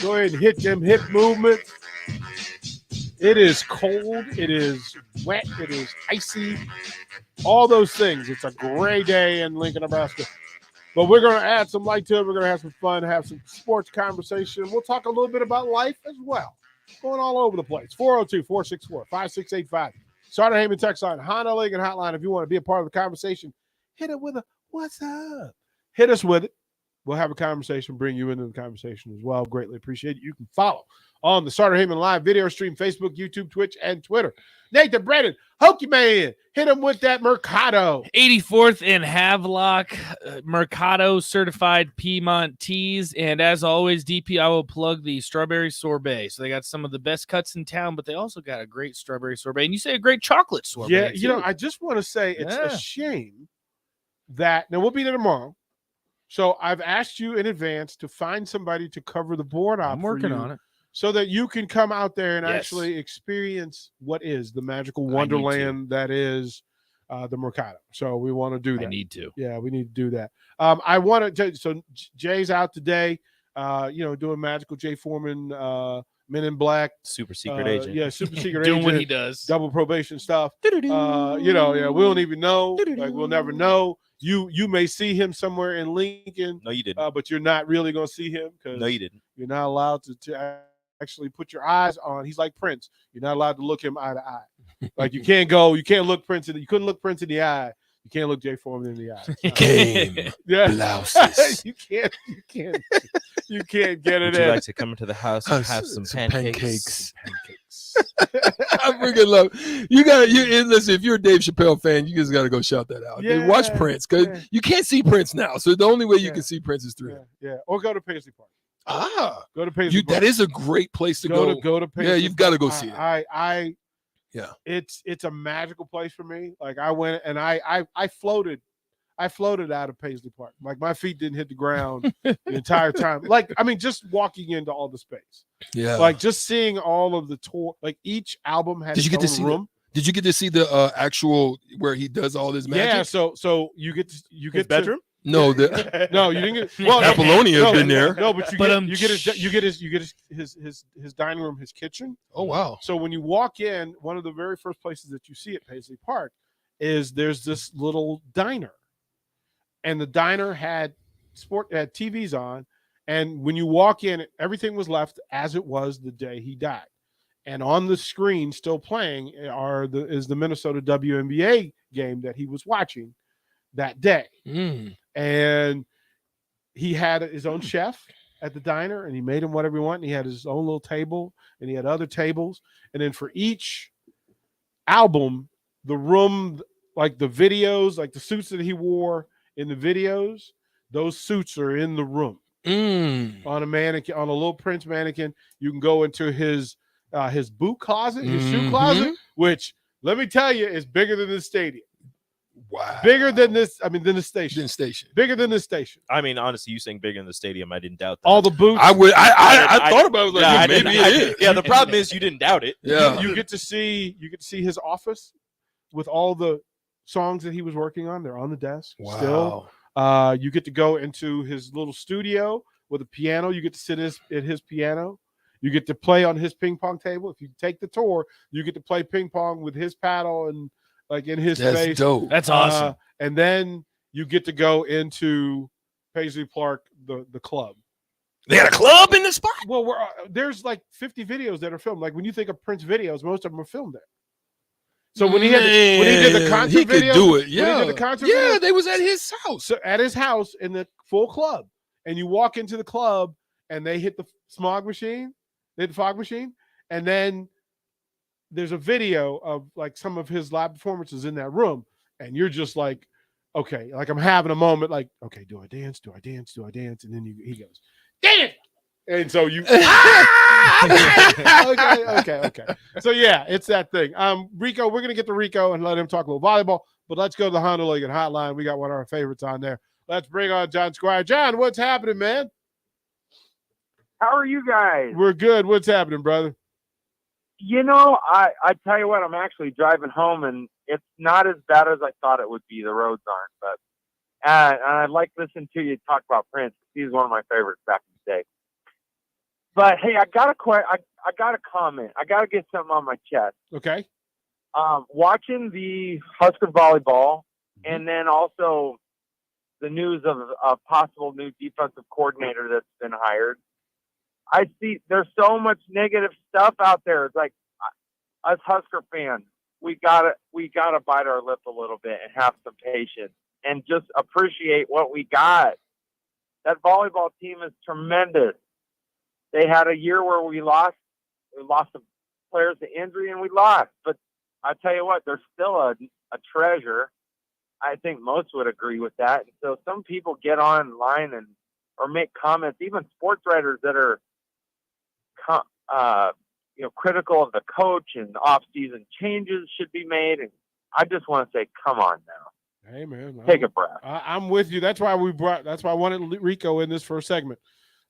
Go ahead and hit them hip movements. It is cold. It is wet. It is icy. All those things. It's a gray day in Lincoln, Nebraska. But we're going to add some light to it. We're going to have some fun, have some sports conversation. We'll talk a little bit about life as well. Going all over the place. 402-464-5685. Starter Heyman text line, Honda Lincoln hotline. If you want to be a part of the conversation, hit it with a what's up. Hit us with it. We'll have a conversation, bring you into the conversation as well. Greatly appreciate it. You can follow on the Starter Heyman Live video stream, Facebook, YouTube, Twitch, and Twitter. Nathan Brennan, Hokey Man, hit him with that Mercado. 84th in Havelock, Mercado certified Piedmont teas. And as always, DP, I will plug the strawberry sorbet. So they got some of the best cuts in town, but they also got a great strawberry sorbet. And you say a great chocolate sorbet. Yeah, too. I just want to say it's a shame that, now we'll be there tomorrow. So I've asked you in advance to find somebody to cover the board op. I'm working on it. So that you can come out there and actually experience what is the magical wonderland that is the Mercado. So we want to do that. I need to. Yeah, we need to do that. I want to. So Jay's out today. Doing magical Jay Foreman, Men in Black, super secret agent. Yeah, super secret doing agent. what he does. Double probation stuff. We don't even know. Like we'll never know. You may see him somewhere in Lincoln. No, you didn't. But you're not really going to see him because no, you didn't. You're not allowed to actually put your eyes on. He's like Prince. You're not allowed to look him eye to eye. Like you can't look Prince you couldn't look Prince in the eye. You can't look Jay Foreman in the eye. Game blouses. You can't get it Would in. you like to come into the house and have some pancakes? I freaking love listen, if you're a Dave Chappelle fan, you just gotta go shout that out. Yeah, watch Prince because you can't see Prince now. So the only way you can see Prince is through him. Yeah. Or go to Paisley Park. Go to Paisley Park. That is a great place to go. Go to Paisley. Yeah, you've got to go see it. Yeah. It's a magical place for me. Like I went and I floated out of Paisley Park. Like my feet didn't hit the ground the entire time. Like, I mean, just walking into all the space. Yeah. Like just seeing all of the tour, like each album has its own room. Did you get to see the actual where he does all his magic? Yeah, so you get his bedroom? No, no, you didn't get. Well, Apollonia has been there. No, but you get his dining room, his kitchen. Oh wow! So when you walk in, one of the very first places that you see at Paisley Park is there's this little diner, and the diner had TVs on, and when you walk in, everything was left as it was the day he died, and on the screen still playing is the Minnesota WNBA game that he was watching that day. And he had his own chef at the diner, and he made him whatever he wanted. And he had his own little table, and he had other tables. And then for each album, the room, like the videos, like the suits that he wore in the videos, those suits are in the room on a mannequin, on a little Prince mannequin. You can go into his boot closet, his shoe closet, which let me tell you is bigger than the stadium. Wow. Bigger than this, than the station. Bigger than the station. I mean, honestly, you saying bigger than the stadium, I didn't doubt that. All the boots. I thought about it. Like, maybe it is. Yeah, the problem is you didn't doubt it. Yeah. You get to see his office with all the songs that he was working on. They're on the desk still. You get to go into his little studio with a piano. You get to sit at his piano. You get to play on his ping pong table. If you take the tour, you get to play ping pong with his paddle and like in his That's space. dope. That's awesome. And then you get to go into Paisley Park, the club. They had a club in the spot? Well, there's like 50 videos that are filmed. Like when you think of Prince videos, most of them are filmed there. So when he did the concert he video, could do it. Yeah, Yeah, when he did the concert video, they was at his house. So at his house in the full club, and you walk into the club, and they hit the fog machine, and then there's a video of like some of his live performances in that room, and you're just like, okay, like I'm having a moment, like, okay, do I dance? Do I dance? Do I dance? And then he goes, dance, and so you, okay. So yeah, it's that thing. Rico, we're gonna get to Rico and let him talk a little volleyball, but let's go to the Honda Lincoln hotline. We got one of our favorites on there. Let's bring on John Squire. John, what's happening, man? How are you guys? We're good. What's happening, brother? You know, I tell you what, I'm actually driving home, and it's not as bad as I thought it would be. The roads aren't, but and I like listening to you talk about Prince. He's one of my favorites back in the day. But hey, I got a comment. I got to get something on my chest. Okay. Watching the Husker volleyball, and then also the news of a possible new defensive coordinator that's been hired. I see there's so much negative stuff out there. It's like us Husker fans, we gotta bite our lip a little bit and have some patience and just appreciate what we got. That volleyball team is tremendous. They had a year where we lost some players to injury and we lost, but I tell you what, they're still a treasure. I think most would agree with that. And so some people get online or make comments, even sports writers that are critical of the coach and off-season changes should be made. And I just want to say, come on now. Hey, man. Take a breath. I'm with you. That's why I wanted Rico in this first segment,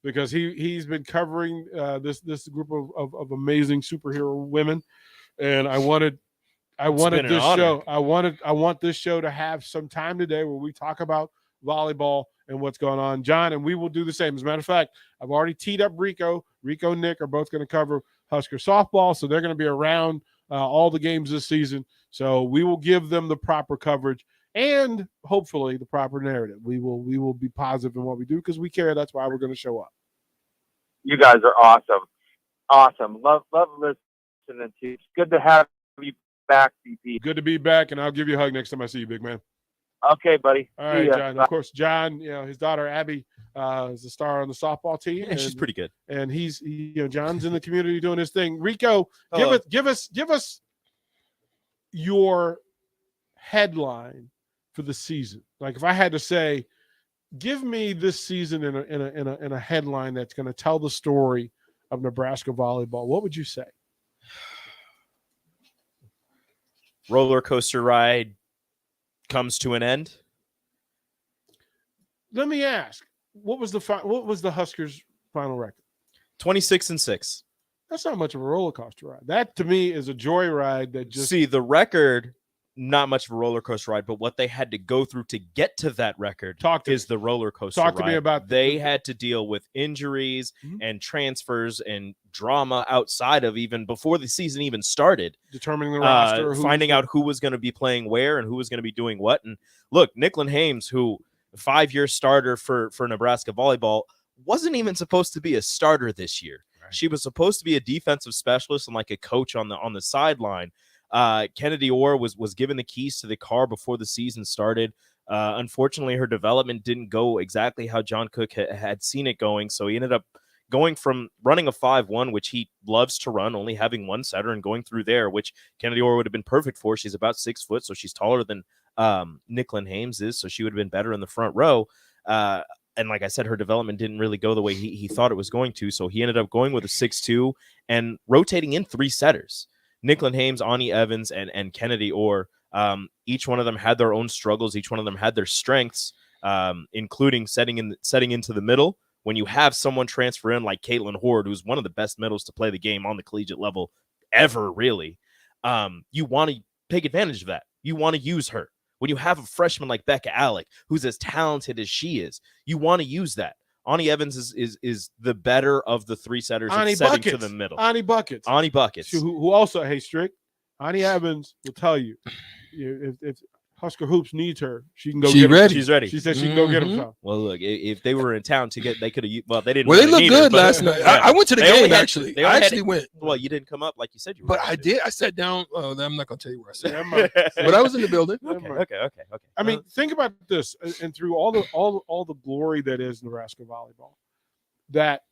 because he's been covering this group of amazing superhero women. And I wanted this show. I want this show to have some time today where we talk about volleyball and what's going on, John, and we will do the same. As a matter of fact, I've already teed up Rico. Rico and Nick are both going to cover Husker softball, so they're going to be around all the games this season. So we will give them the proper coverage and hopefully the proper narrative. We will be positive in what we do because we care. That's why we're going to show up. You guys are awesome. Awesome. Love listening to you. It's good to have you back, CP. Good to be back, and I'll give you a hug next time I see you, big man. Okay, buddy. All right, John. Of course, John, his daughter Abby is a star on the softball team. Yeah, she's pretty good. And he's John's in the community doing his thing. Rico, give us your headline for the season. Like if I had to say, give me this season in a headline that's going to tell the story of Nebraska volleyball, what would you say? Roller coaster ride comes to an end. Let me ask, what was the Huskers' final record? 26-6. That's not much of a roller coaster ride. That to me is a joyride that just see the record. Not much of a roller coaster ride, but what they had to go through to get to that record is the roller coaster ride. Talk to me about they had to deal with injuries and transfers and drama outside of even before the season even started. Determining the roster. Finding out who was going to be playing where and who was going to be doing what. And look, Nicklin Hames, who 5-year starter for Nebraska volleyball, wasn't even supposed to be a starter this year. Right. She was supposed to be a defensive specialist and like a coach on the sideline. Kennedy Orr was given the keys to the car before the season started. Unfortunately, her development didn't go exactly how John Cook had seen it going, so he ended up going from running a 5-1, which he loves to run, only having one setter, and going through there, which Kennedy Orr would have been perfect for. She's about 6 foot, so she's taller than Nicklin Hames is, so she would have been better in the front row. And like I said, her development didn't really go the way he thought it was going to, so he ended up going with a 6-2 and rotating in 3 setters. Nicklin Hames, Ani Evans, and Kennedy Orr, each one of them had their own struggles. Each one of them had their strengths, including setting into the middle. When you have someone transfer in like Caitlin Horde, who's one of the best middles to play the game on the collegiate level ever, really, you want to take advantage of that. You want to use her. When you have a freshman like Becca Alec, who's as talented as she is, you want to use that. Ani Evans is the better of the 3 setters setting to the middle. Ani Buckets. Who also, hey, Strick, Ani Evans will tell you, if Husker Hoops needs her, she can go get her. She's ready. She said she can go get them. Well, look, if they were in town to get, they could have. Well, they didn't. Well, really they looked good last night. Yeah. I went to the game, actually. I actually went. Well, you didn't come up like you said you were. But I did. I sat down. Oh, I'm not going to tell you where I sat. But I was in the building. Okay. I mean, think about this, and through all the glory that is Nebraska volleyball, that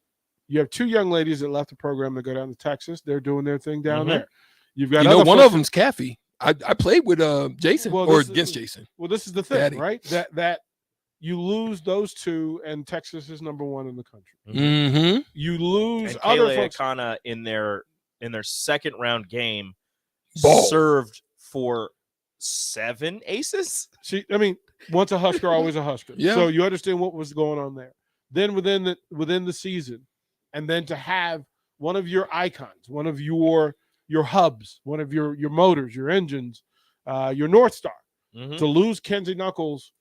you have 2 young ladies that left the program to go down to Texas. They're doing their thing down there. You've got one of them's Caffey. I played with Jason against Jason. Well, this is the thing, right? That you lose those 2, and Texas is number 1 in the country. Mm-hmm. You lose and other Kayla folks. Akana in their second round game served for 7 aces. I mean, once a Husker, always a Husker. Yeah. So you understand what was going on there. Then within the season, and then to have one of your icons, one of your hubs, one of your motors, your engines, your North Star, to lose Kenzie Knuckles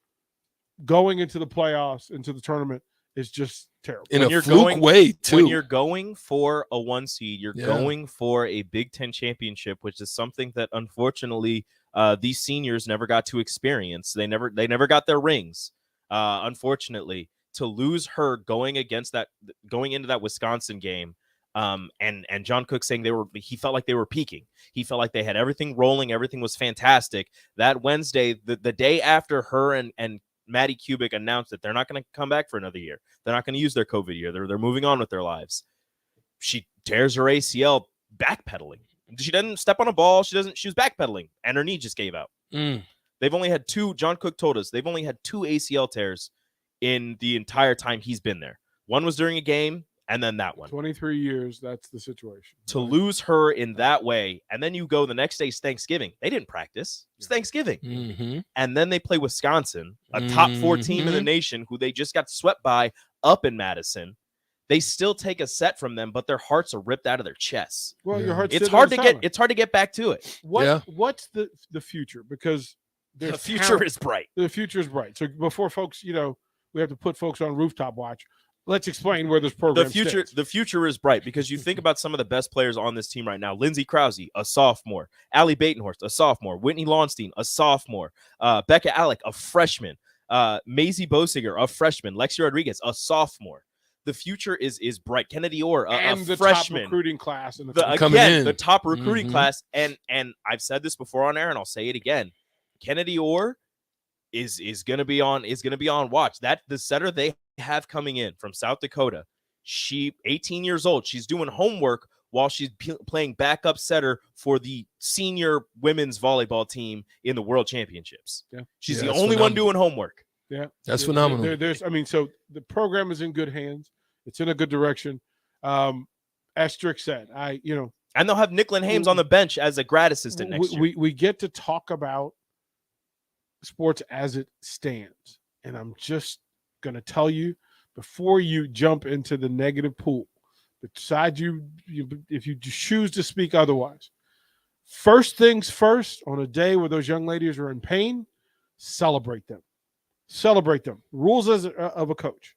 going into the playoffs, into the tournament, is just terrible. In When a you're fluke going- way, too. When you're going for a 1 seed, you're Yeah. going for a Big Ten championship, which is something that unfortunately these seniors never got to experience. They never got their rings. Unfortunately, to lose her going into that Wisconsin game, and John Cook saying he felt like they were peaking. He felt like they had everything rolling, everything was fantastic. That Wednesday, the day after her and Maddie Kubik announced that they're not going to come back for another year. They're not going to use their COVID year. They're moving on with their lives. She tears her ACL backpedaling. She doesn't step on a ball. She was backpedaling, and her knee just gave out. They've only had two. John Cook told us they've only had 2 ACL tears in the entire time he's been there. One was during a game, and then that one. 23 years, that's the situation. To lose her in that way, and then you go the next day's Thanksgiving. They didn't practice. It's Thanksgiving. Mm-hmm. And then they play Wisconsin, a top 4 team in the nation who they just got swept by up in Madison. They still take a set from them, but their hearts are ripped out of their chests. Well, Yeah. your heart's It's sitting hard on to silent. it's hard to get back to it. What's the future? Because The future is bright. the future is bright. So before folks, we have to put folks on rooftop watch. Let's explain where this program The future is bright because you think about some of the best players on this team right now. Lindsey Krause, a sophomore. Allie Batenhorst, a sophomore. Whitney Launstein, a sophomore. Becca Alec, a freshman. Maisie Bosiger, a freshman. Lexi Rodriguez, a sophomore. The future is bright. Kennedy Orr, and a the freshman. top recruiting class in the Coming in. The top recruiting Mhm. class. And I've said this before on air, and I'll say it again. Kennedy Orr is going to be on watch. That the setter they have coming in from South Dakota. She 18 years old. She's doing homework while she's playing backup setter for the senior women's volleyball team in the World Championships. Yeah. She's Yeah, the that's only one phenomenal. doing homework. Yeah, That's phenomenal. So the program is in good hands. It's in a good direction. As Strick said, And they'll have Nicklin Hames on the bench as a grad assistant next year. we get to talk about sports as it stands, and I'm just going to tell you before you jump into the negative pool, beside you if you choose to speak otherwise, first things first, on a day where those young ladies are in pain, celebrate them. Rules of a coach.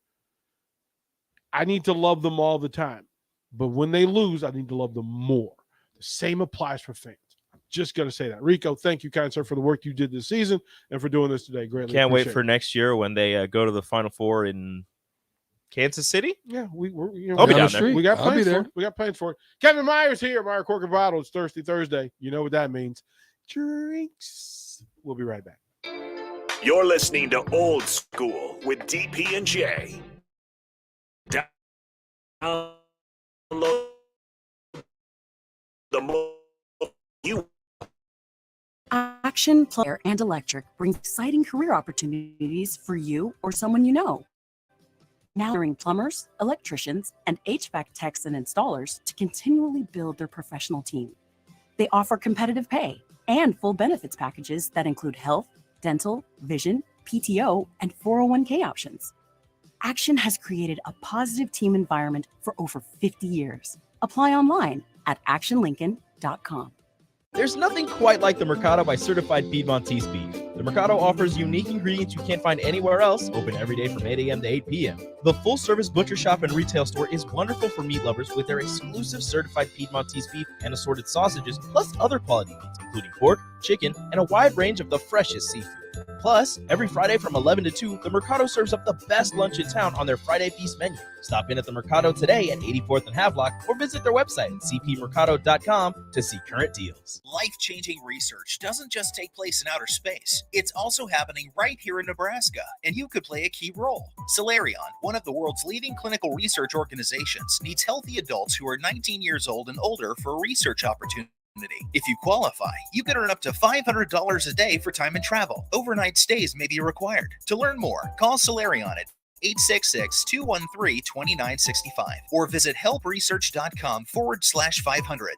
I need to love them all the time, but when they lose, I need to love them more. The same applies for fans. I'm just going to say that. Rico, thank you, kind sir, for the work you did this season and for doing this today. Greatly Can't wait appreciate for it. next year when they go to the Final Four in Kansas City. Yeah, I'll be we down got- there. We got I'll be plans for there. it. We got plans for it. Kevin Myers here, Meyer Cork and Bottle. It's Thirsty Thursday. You know what that means. Drinks. We'll be right back. You're listening to Old School with DP and J. Download the mo- you Action Player and Electric brings exciting career opportunities for you or someone you know. Now hiring plumbers, electricians, and HVAC techs and installers to continually build their professional team. They offer competitive pay and full benefits packages that include health, dental, vision, PTO, and 401k options. Action has created a positive team environment for over 50 years. Apply online at actionlincoln.com. There's nothing quite like the Mercado by Certified Piedmontese beef. The Mercado offers unique ingredients you can't find anywhere else, open every day from 8 a.m. to 8 p.m. The full-service butcher shop and retail store is wonderful for meat lovers with their exclusive certified Piedmontese beef and assorted sausages, plus other quality meats, including pork, chicken, and a wide range of the freshest seafood. Plus, every Friday from 11 to 2, the Mercado serves up the best lunch in town on their Friday Feast menu. Stop in at the Mercado today at 84th and Havelock or visit their website at cpmercado.com to see current deals. Life-changing research doesn't just take place in outer space. It's also happening right here in Nebraska, and you could play a key role. Solarion, one of the world's leading clinical research organizations, needs healthy adults who are 19 years old and older for a research opportunity. If you qualify, you can earn up to $500 a day for time and travel. Overnight stays may be required. To learn more, call Solarion at 866-213-2965 or visit helpresearch.com/500.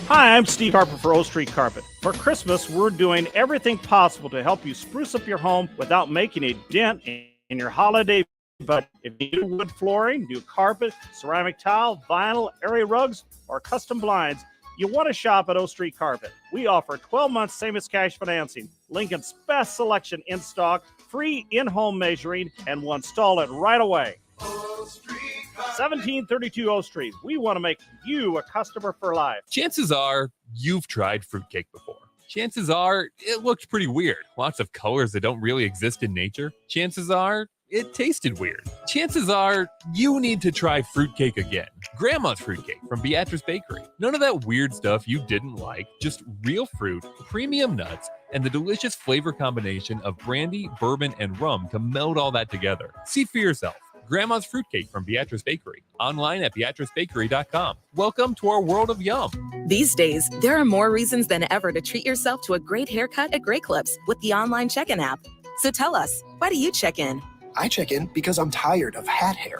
Hi, I'm Steve Harper for O Street Carpet. For Christmas, we're doing everything possible to help you spruce up your home without making a dent in your holiday budget. If you do wood flooring, new carpet, ceramic tile, vinyl, area rugs, or custom blinds, you want to shop at O Street Carpet. We offer 12 months same as cash financing, Lincoln's best selection in stock, free in-home measuring, and will install it right away. 1732 O Street. We want to make you a customer for life. Chances are you've tried fruitcake before. Chances are it looked pretty weird. Lots of colors that don't really exist in nature. Chances are it tasted weird. Chances are you need to try fruitcake again. Grandma's fruitcake from Beatrice Bakery. None of that weird stuff you didn't like, just real fruit, premium nuts, and the delicious flavor combination of brandy, bourbon, and rum to meld all that together. See for yourself. Grandma's fruitcake from Beatrice Bakery. Online at beatricebakery.com. Welcome to our world of yum. These days, there are more reasons than ever to treat yourself to a great haircut at Great Clips with the online check-in app. So tell us, why do you check in? I check in because I'm tired of hat hair.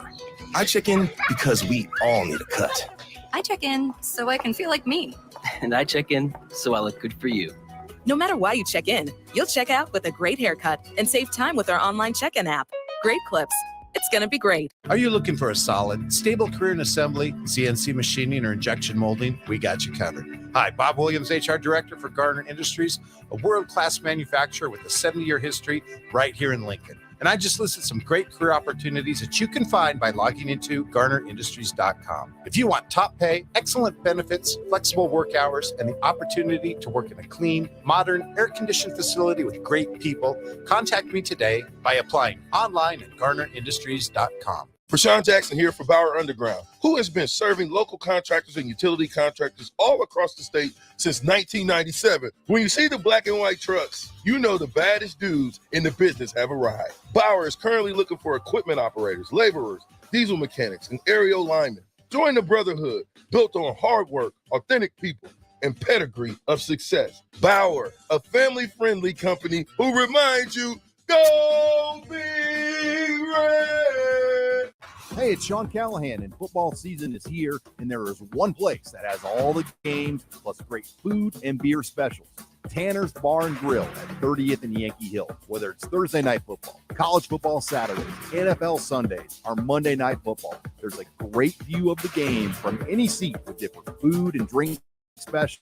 I check in because we all need a cut. I check in so I can feel like me. And I check in so I look good for you. No matter why you check in, you'll check out with a great haircut and save time with our online check-in app. Great Clips. It's going to be great. Are you looking for a solid, stable career in assembly, CNC machining, or injection molding? We got you covered. Hi, Bob Williams, HR Director for Garner Industries, a world-class manufacturer with a 70-year history right here in Lincoln. And I just listed some great career opportunities that you can find by logging into GarnerIndustries.com. If you want top pay, excellent benefits, flexible work hours, and the opportunity to work in a clean, modern, air-conditioned facility with great people, contact me today by applying online at GarnerIndustries.com. Rashawn Jackson here for Bauer Underground, who has been serving local contractors and utility contractors all across the state since 1997. When you see the black and white trucks, you know the baddest dudes in the business have arrived. Bauer is currently looking for equipment operators, laborers, diesel mechanics, and aerial linemen. Join the brotherhood built on hard work, authentic people, and pedigree of success. Bauer, a family-friendly company who reminds you, go Big Red! Hey, it's Sean Callahan, and football season is here, and there is one place that has all the games, plus great food and beer specials. Tanner's Bar and Grill at 30th and Yankee Hill. Whether it's Thursday night football, college football Saturdays, NFL Sundays, or Monday night football, there's a great view of the game from any seat with different food and drink specials.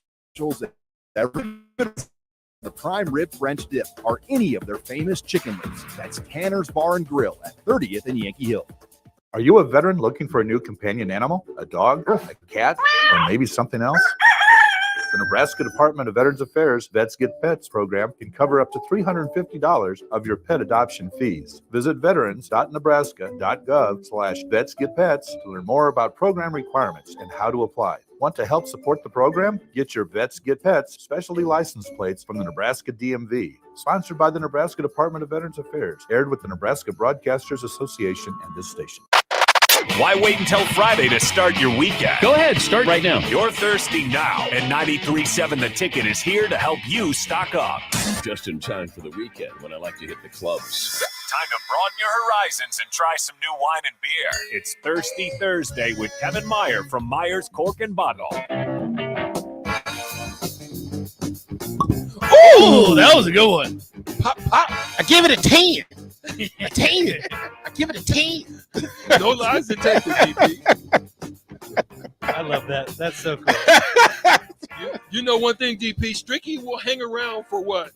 The prime rib French dip, or any of their famous chicken wings. That's Tanner's Bar and Grill at 30th and Yankee Hill. Are you a veteran looking for a new companion animal, a dog, a cat, or maybe something else? The Nebraska Department of Veterans Affairs Vets Get Pets program can cover up to $350 of your pet adoption fees. Visit veterans.nebraska.gov/vetsgetpets to learn more about program requirements and how to apply. Want to help support the program? Get your Vets Get Pets specialty license plates from the Nebraska DMV. Sponsored by the Nebraska Department of Veterans Affairs. Aired with the Nebraska Broadcasters Association and this station. Why wait until Friday to start your weekend? Go ahead, start right now. You're thirsty now, and 93.7 The Ticket is here to help you stock up. Just in time for the weekend when I like to hit the clubs. Time to broaden your horizons and try some new wine and beer. It's Thirsty Thursday with Kevin Meyer from Meyer's Cork and Bottle. Oh, that was a good one. Pop. I give it a 10. A 10. I give it a 10. No lies detected, DP. I love that. That's so cool. You know one thing, DP, Stricky will hang around for what?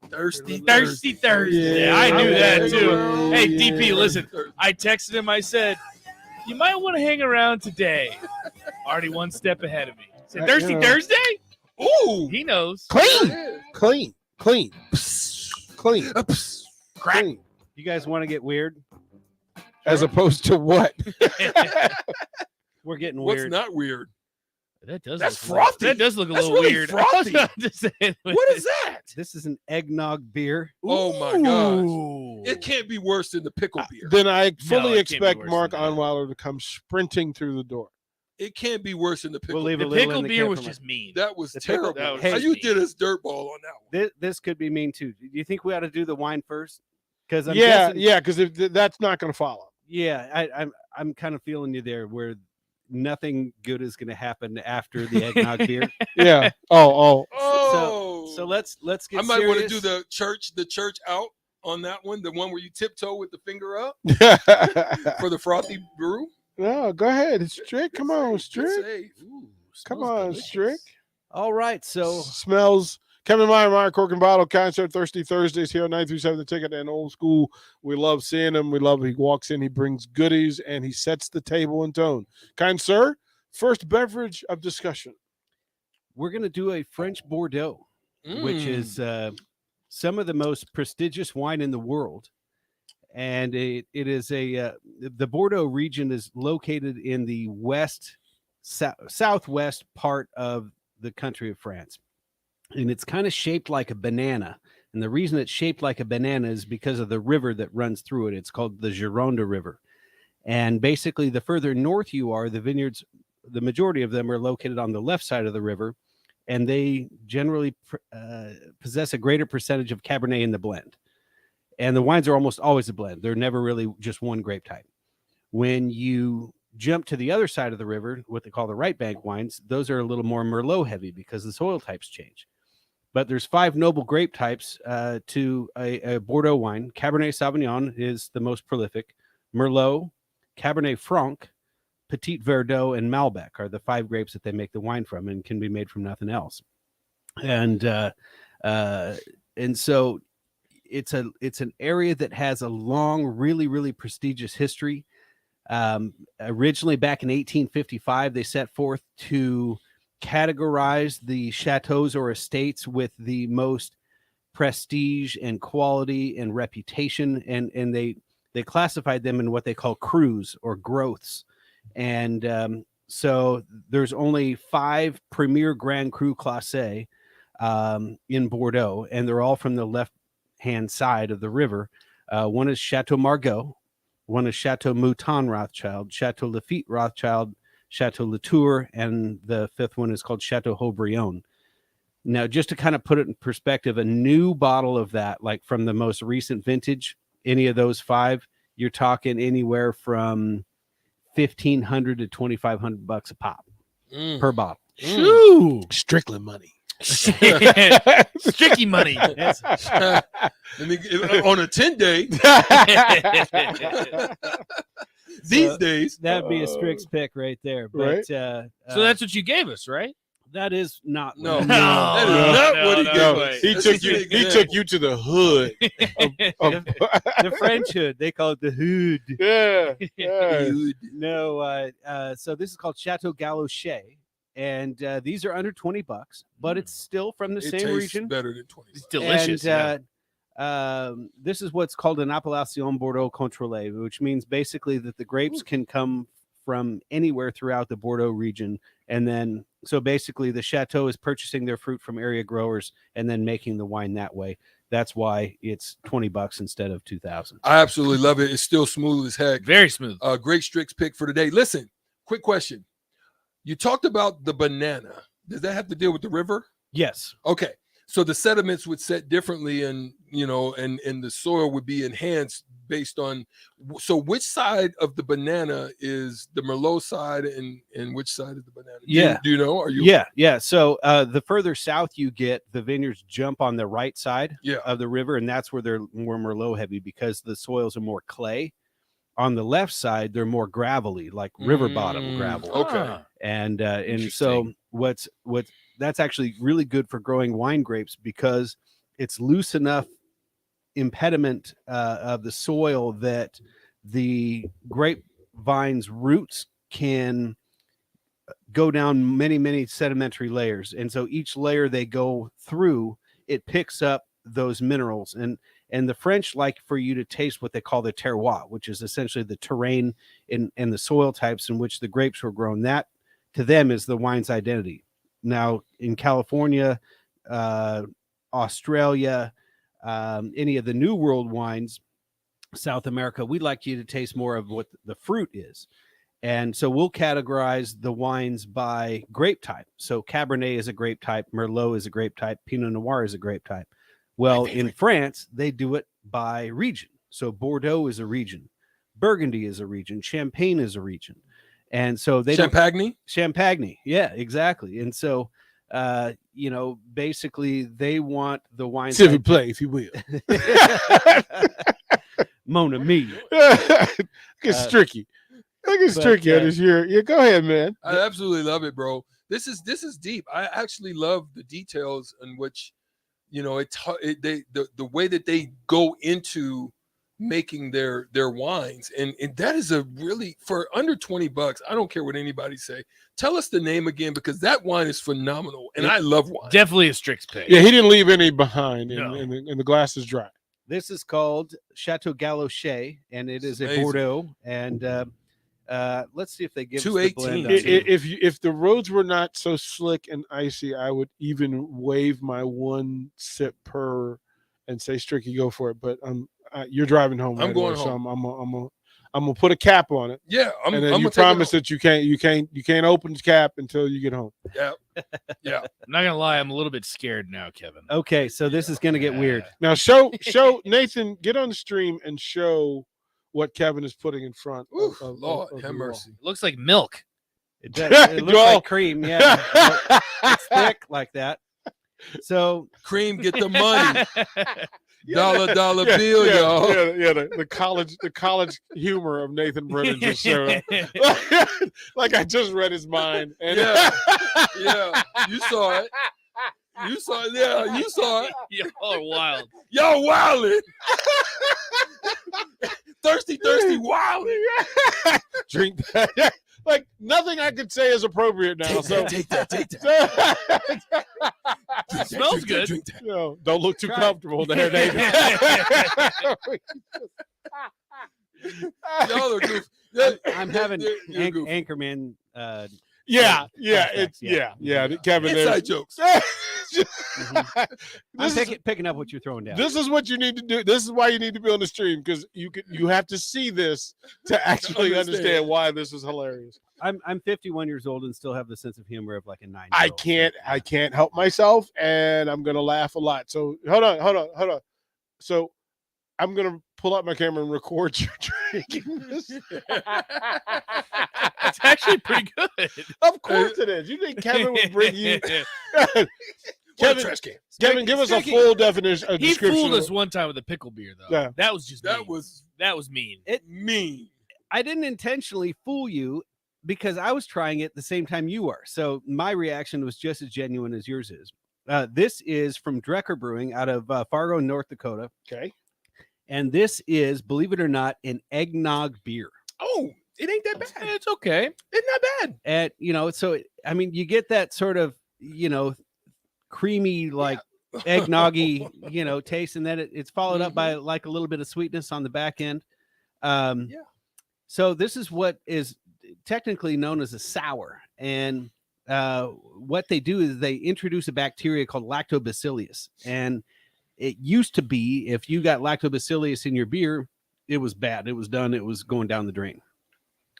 Thirsty Thursday. Yeah, I knew that too. Hey, DP, listen. I texted him. I said, you might want to hang around today. Already one step ahead of me. Said, Thirsty Thursday? Ooh. He knows. Clean. Clean. You guys want to get weird? As opposed to what? We're getting What's weird. not weird? That's frothy. That does look a That's little really weird. frothy. What is that? This is an eggnog beer. Oh my gosh. It can't be worse than the pickle beer. Then I No, fully it can't be expect worse Mark than that. Onweiler to come sprinting through the door. It can't be worse than the pickle We'll leave beer. a The little pickle in the beer can was for just mean. That was The pickle- terrible. that How was you mean. did us dirtball on that one. This could be mean too. Do you think we ought to do the wine first? Because Yeah, because that's not going to follow. yeah. I'm kind of feeling you there, where nothing good is going to happen after the eggnog beer. Yeah. Oh. So let's get. I might want to do serious. the church out on that one, the one where you tiptoe with the finger up Oh. for the frothy brew. No, go ahead. It's Strick. Come on, Good Strick. save. Come on, Strick. All right. So Smells Kevin Meyer, Cork and Bottle, Concert Thirsty Thursdays here on 937 The Ticket and Old School. We love seeing him. We love he walks in, he brings goodies, and he sets the table and tone. Kind sir, first beverage of discussion. We're going to do a French Bordeaux, which is some of the most prestigious wine in the world. And it is the Bordeaux region is located in the southwest part of the country of France. And it's kind of shaped like a banana. And the reason it's shaped like a banana is because of the river that runs through it. It's called the Gironde River. And basically, the further north you are, the vineyards, the majority of them are located on the left side of the river. And they generally possess a greater percentage of Cabernet in the blend. And the wines are almost always a blend. They're never really just one grape type. When you jump to the other side of the river, what they call the right bank wines, those are a little more Merlot heavy because the soil types change. But there's 5 noble grape types to a Bordeaux wine. Cabernet Sauvignon is the most prolific. Merlot, Cabernet Franc, Petit Verdot, and Malbec are the 5 grapes that they make the wine from and can be made from nothing else. And so it's an area that has a long, really, really prestigious history. Originally, back in 1855, they set forth to categorize the chateaus or estates with the most prestige and quality and reputation, and they classified them in what they call crus or growths. And so there's only 5 premier Grand Cru Classé in Bordeaux, and they're all from the left-hand side of the river. One is Chateau Margaux, one is Chateau Mouton Rothschild, Chateau Lafite Rothschild, Chateau Latour, and the 5th one is called Chateau Haut-Brion. Now, just to kind of put it in perspective, a new bottle of that, like from the most recent vintage, any of those 5, you're talking anywhere from $1,500 to $2,500 a pop per bottle. Shoo! Strickland money. Stricky money. Yes. On a 10-day. These days. That'd be a Strix pick right there. But Right. So that's what you gave us, right? that is not No, what- that is not what he gave us. He This took is you. an He example. took you to the hood. the French hood. They call it the hood. Yeah. No, so this is called Chateau Galochet, and these are under $20, but it's still from the It same tastes region. better than 20. It's delicious. And, this is what's called an appellation Bordeaux contrôlée, which means basically that the grapes can come from anywhere throughout the Bordeaux region. And then, so basically the chateau is purchasing their fruit from area growers and then making the wine that way. That's why it's $20 instead of $2,000. I absolutely love it. It's still smooth as heck. Very smooth. Great Strix pick for today. Listen, quick question. You talked about the banana. Does that have to deal with the river? Yes. Okay. So the sediments would set differently, and and the soil would be enhanced based on. So which side of the banana is the Merlot side, and which side is the banana? Do you know? Are you? Yeah. So the further south you get, the vineyards jump on the right side of the river, and that's where they're more Merlot heavy because the soils are more clay. On the left side, they're more gravelly, like river bottom gravel. Okay. And so what's that's actually really good for growing wine grapes because it's loose enough impediment of the soil that the grapevine's roots can go down many sedimentary layers, and so each layer they go through, it picks up those minerals. And the French like for you to taste what they call the terroir, which is essentially the terrain and the soil types in which the grapes were grown. That to them is the wine's identity. Now in California, Australia, any of the New World wines, South America, we'd like you to taste more of what the fruit is. And so we'll categorize the wines by grape type. So Cabernet is a grape type, Merlot is a grape type, Pinot Noir is a grape type. Well, in France, they do it by region. So Bordeaux is a region, Burgundy is a region, Champagne is a region. And so they Champagne. Yeah, exactly. And so, basically they want the wine. S'il vous plaît, if you will. Mon ami. It's tricky. Look at tricky on this year. Yeah, go ahead, man. I absolutely love it, bro. This is deep. I actually love the details in which you know, the way that they go into making their wines, and that is a really, for under $20. I don't care what anybody say. Tell us the name again, because that wine is phenomenal, and I love wine. Definitely a Strix pick. Yeah, he didn't leave any behind, No. and the glass is dry. This is called Chateau Galochet, and it is a Amazing. Bordeaux. And let's see if they give us the 218. blend. If the roads were not so slick and icy, I would even waive my one sip per and say, Stricky, go for it. But you're driving home. I'm right going away, home. So I'm gonna put a cap on it. Yeah, and then I'm you gonna take it promise home. that you can't open the cap until you get home. Yeah, yeah. I'm not gonna lie, I'm a little bit scared now, Kevin. Okay, so this is going to get weird. Now show Nathan, get on the stream and show what Kevin is putting in front. Lord, have the mercy. It looks like milk. It does. It looks like cream. Yeah, it's thick like that. So Cream, get the money. Dollar wall. bill, y'all. The college humor of Nathan Brennan just showed up. Like I just read his mind. And Yeah, you saw it. You saw it. Yeah, you saw it. Y'all are wild. Y'all wildin'. thirsty, wildin'. Drink that. Like nothing I could say is appropriate now. Take that. It smells good. Drink that. No, don't look too comfortable there, Nathan. Y'all are goof. I'm having You're goofy. Anchorman. Yeah, flashbacks, Kevin. Inside jokes. I'm picking up what you're throwing down. This is what you need to do. This is why you need to be on the stream, because you have to see this to actually understand why this is hilarious. I'm 51 years old and still have the sense of humor of like a 9-year-old. I can't help myself, and I'm gonna laugh a lot. So hold on. So I'm gonna pull out my camera and record you drinking this. It's actually pretty good. Of course it is. You think Kevin would bring you? Kevin, give us a full definition. He fooled us one time with a pickle beer, though. Yeah. That was just That mean. was that was mean. mean. I didn't intentionally fool you because I was trying it the same time you were. So my reaction was just as genuine as yours is. This is from Drecker Brewing out of Fargo, North Dakota. Okay. And this is, believe it or not, an eggnog beer. Oh, it ain't that bad. It's okay. It's not bad. And, so, I mean, you get that sort of, creamy, like eggnoggy, taste. And then it's followed up by like a little bit of sweetness on the back end. So this is what is technically known as a sour. And what they do is they introduce a bacteria called lactobacillus. And it used to be if you got lactobacillus in your beer, it was bad. It was done. It was going down the drain.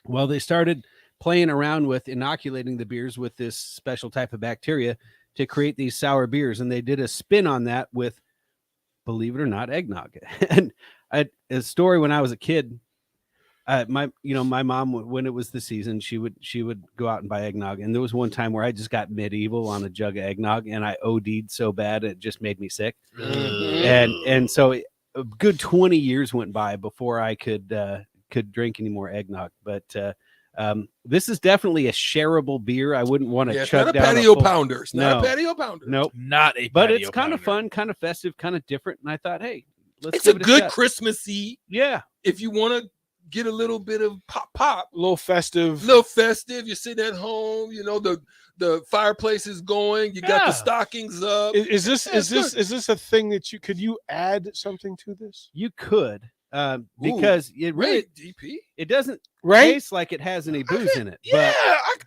Well, they started playing around with inoculating the beers with this special type of bacteria to create these sour beers. And they did a spin on that with, believe it or not, eggnog. And a story when I was a kid, my mom, when it was the season, she would go out and buy eggnog. And there was one time where I just got medieval on a jug of eggnog and I OD'd so bad it just made me sick. And so a good 20 years went by before I could drink any more eggnog. But this is definitely a shareable beer. I wouldn't want to chug not a down patio pounder. It's not a patio pounder. Nope. Not a But patio it's kind of pounder. fun, kind of festive, kind of different. And I thought, hey, let's It's a give it good shot. Christmassy. Yeah. If you want to get a little bit of pop, a little festive. You're sitting at home, the fireplace is going, you got the stockings up. Is this a thing that could you add something to this? You could, because it really DP. It doesn't Right? taste like it has any booze in it. Yeah,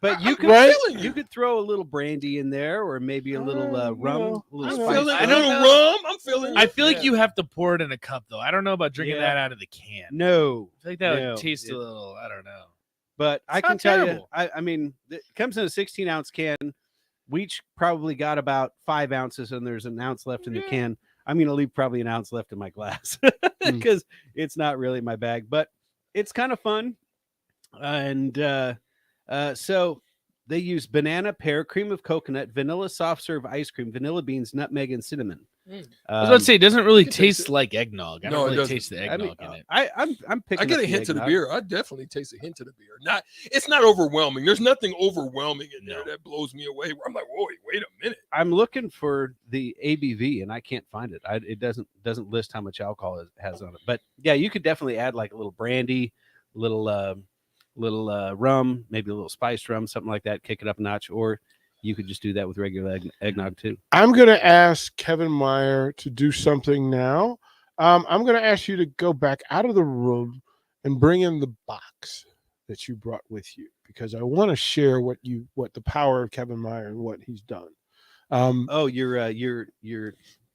but you could Right? you could throw a little brandy in there, or maybe a little rum, a little I'm spice. feeling I a don't little know. rum. I'm feeling I it. feel like you have to pour it in a cup, though. I don't know about drinking Yeah. that out of the can. No, I feel like that no, would taste it- a little. I don't know. But I It's can not tell terrible. you, I mean, it comes in a 16-ounce can. We each probably got about 5 ounces, and there's an ounce left in the can. I'm going to leave probably an ounce left in my glass because it's not really my bag, but it's kind of fun. And so They use banana, pear, cream of coconut, vanilla soft serve ice cream, vanilla beans, nutmeg, and cinnamon. I was about to say, it doesn't really you can taste taste it. like eggnog. I No, don't it really doesn't. taste the I mean, eggnog in it. I'm picking. I get up a hint of the eggnog. beer. I definitely taste a hint of the beer. It's not overwhelming. There's nothing overwhelming in there that blows me away. Where I'm like, whoa, wait a minute. I'm looking for the ABV and I can't find it. It doesn't list how much alcohol it has on it. But yeah, you could definitely add like a little brandy, little rum, maybe a little spiced rum, something like that. Kick it up a notch, or you could just do that with regular eggnog too. I'm going to ask Kevin Meyer to do something now. I'm going to ask you to go back out of the room and bring in the box that you brought with you, because I want to share what the power of Kevin Meyer and what he's done. Your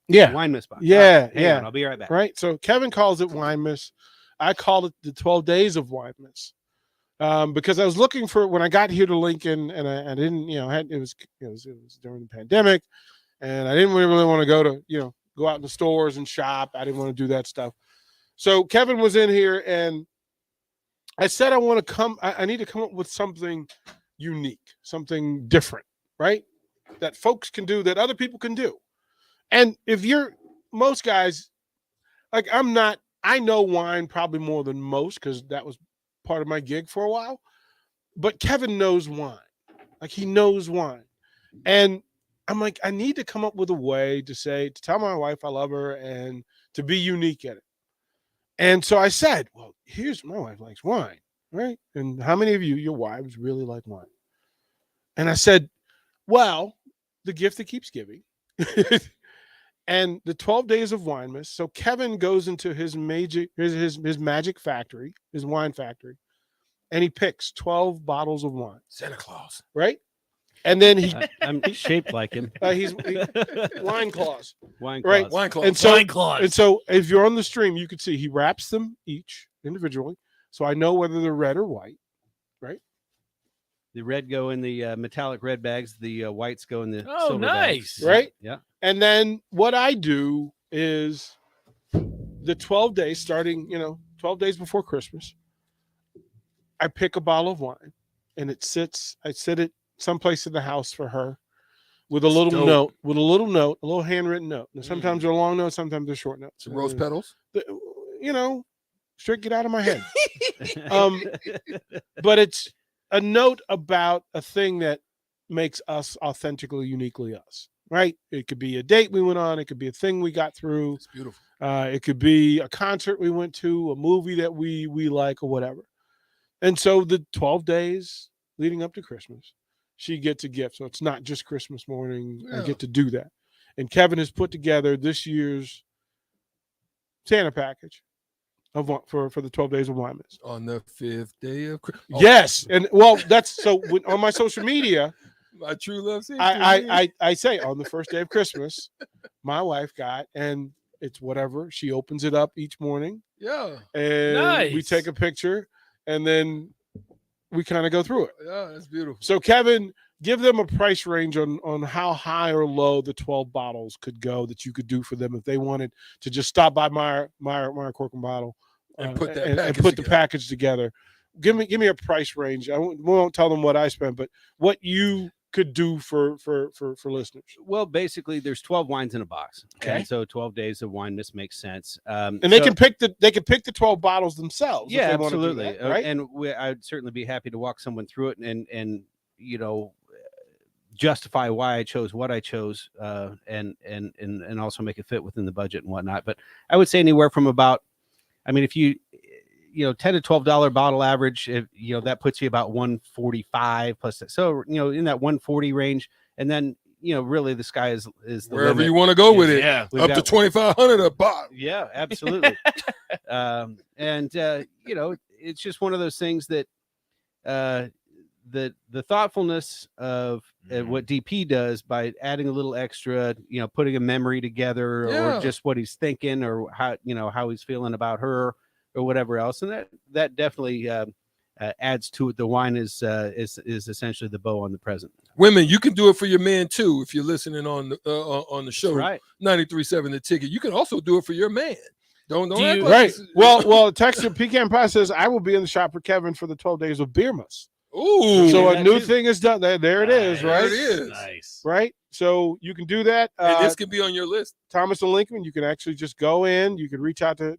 yeah, wine miss box. Yeah, hang on, I'll be right back. Right. So Kevin calls it wine miss. I call it the 12 days of wine miss. Because I was looking for, when I got here to Lincoln, and I didn't, it was during the pandemic, and I didn't really want to go out in the stores and shop. I didn't want to do that stuff. So Kevin was in here, and I said, I need to come up with something unique, something different, right? That folks can do, that other people can do. And if most guys, like I know wine probably more than most, because that was part of my gig for a while, but Kevin knows wine. Like, he knows wine. And I'm like, I need to come up with a way to tell my wife I love her and to be unique at it. And so I said, well, my wife likes wine, right? And how many of your wives really like wine? And I said, well, the gift that keeps giving. And the 12 days of wine miss. So Kevin goes into his magic factory, his wine factory, and he picks 12 bottles of wine. Santa Claus, right? And then I'm shaped like him. He's wine claws. Wine claws. Right. Wine claws. And so if you're on the stream, you could see he wraps them each individually, so I know whether they're red or white. Right. The red go in the metallic red bags. The whites go in the silver bags. Right? Yeah. And then what I do is the 12 days, starting, 12 days before Christmas, I pick a bottle of wine, and I sit it someplace in the house for her with a little note, a little handwritten note. Now, sometimes they're long notes, sometimes they're short notes. Some rose petals. Straight get out of my head. But it's a note about a thing that makes us authentically, uniquely us, right? It could be a date we went on. It could be a thing we got through. It's beautiful. It could be a concert we went to, a movie that we like, or whatever. And so the 12 days leading up to Christmas, she gets a gift. So it's not just Christmas morning. Yeah. I get to do that. And Kevin has put together this year's Santa package for the 12 days of wine miss. On the 5th day of Christmas. Yes. And well, that's so on my social media, my true love. I say on the first day of Christmas, my wife got, and it's whatever. She opens it up each morning. Yeah. And we take a picture, and then we kind of go through it. Yeah, that's beautiful. So Kevin, give them a price range on how high or low the 12 bottles could go that you could do for them if they wanted to just stop by Meyer Cork and Bottle and put that and put the package together. Give me a price range. We won't tell them what I spent, but what you could do for listeners. Well, basically, there's 12 wines in a box. Okay. And so 12 days of wine miss makes sense. And they can pick the 12 bottles themselves. Yeah, if they absolutely. want to do that, right? And I'd certainly be happy to walk someone through it and justify why I chose what I chose, and also make it fit within the budget and whatnot. But I would say anywhere from about, if you $10 to $12 bottle average, that puts you about 145 plus that. So, in that 140 range. And then, really the sky is the wherever limit. you want to go with it. Yeah. Up to 2,500 a bottle. Yeah, absolutely. It's just one of those things that, the thoughtfulness of what DP does by adding a little extra, putting a memory together, or just what he's thinking, or how he's feeling about her, or whatever else, and that definitely adds to it. The wine is essentially the bow on the present. Women, you can do it for your man too if you're listening on the show. Right. 93.7 The Ticket. You can also do it for your man. Don't act like right. this- Well, Texter Pecan Pie says I will be in the shop for Kevin for the 12 days of beer muss. Ooh. So a new thing is done. There it is, right? There it is. Nice. Right? So you can do that. And this could be on your list. Thomas and Lincoln, you can actually just go in. You can reach out to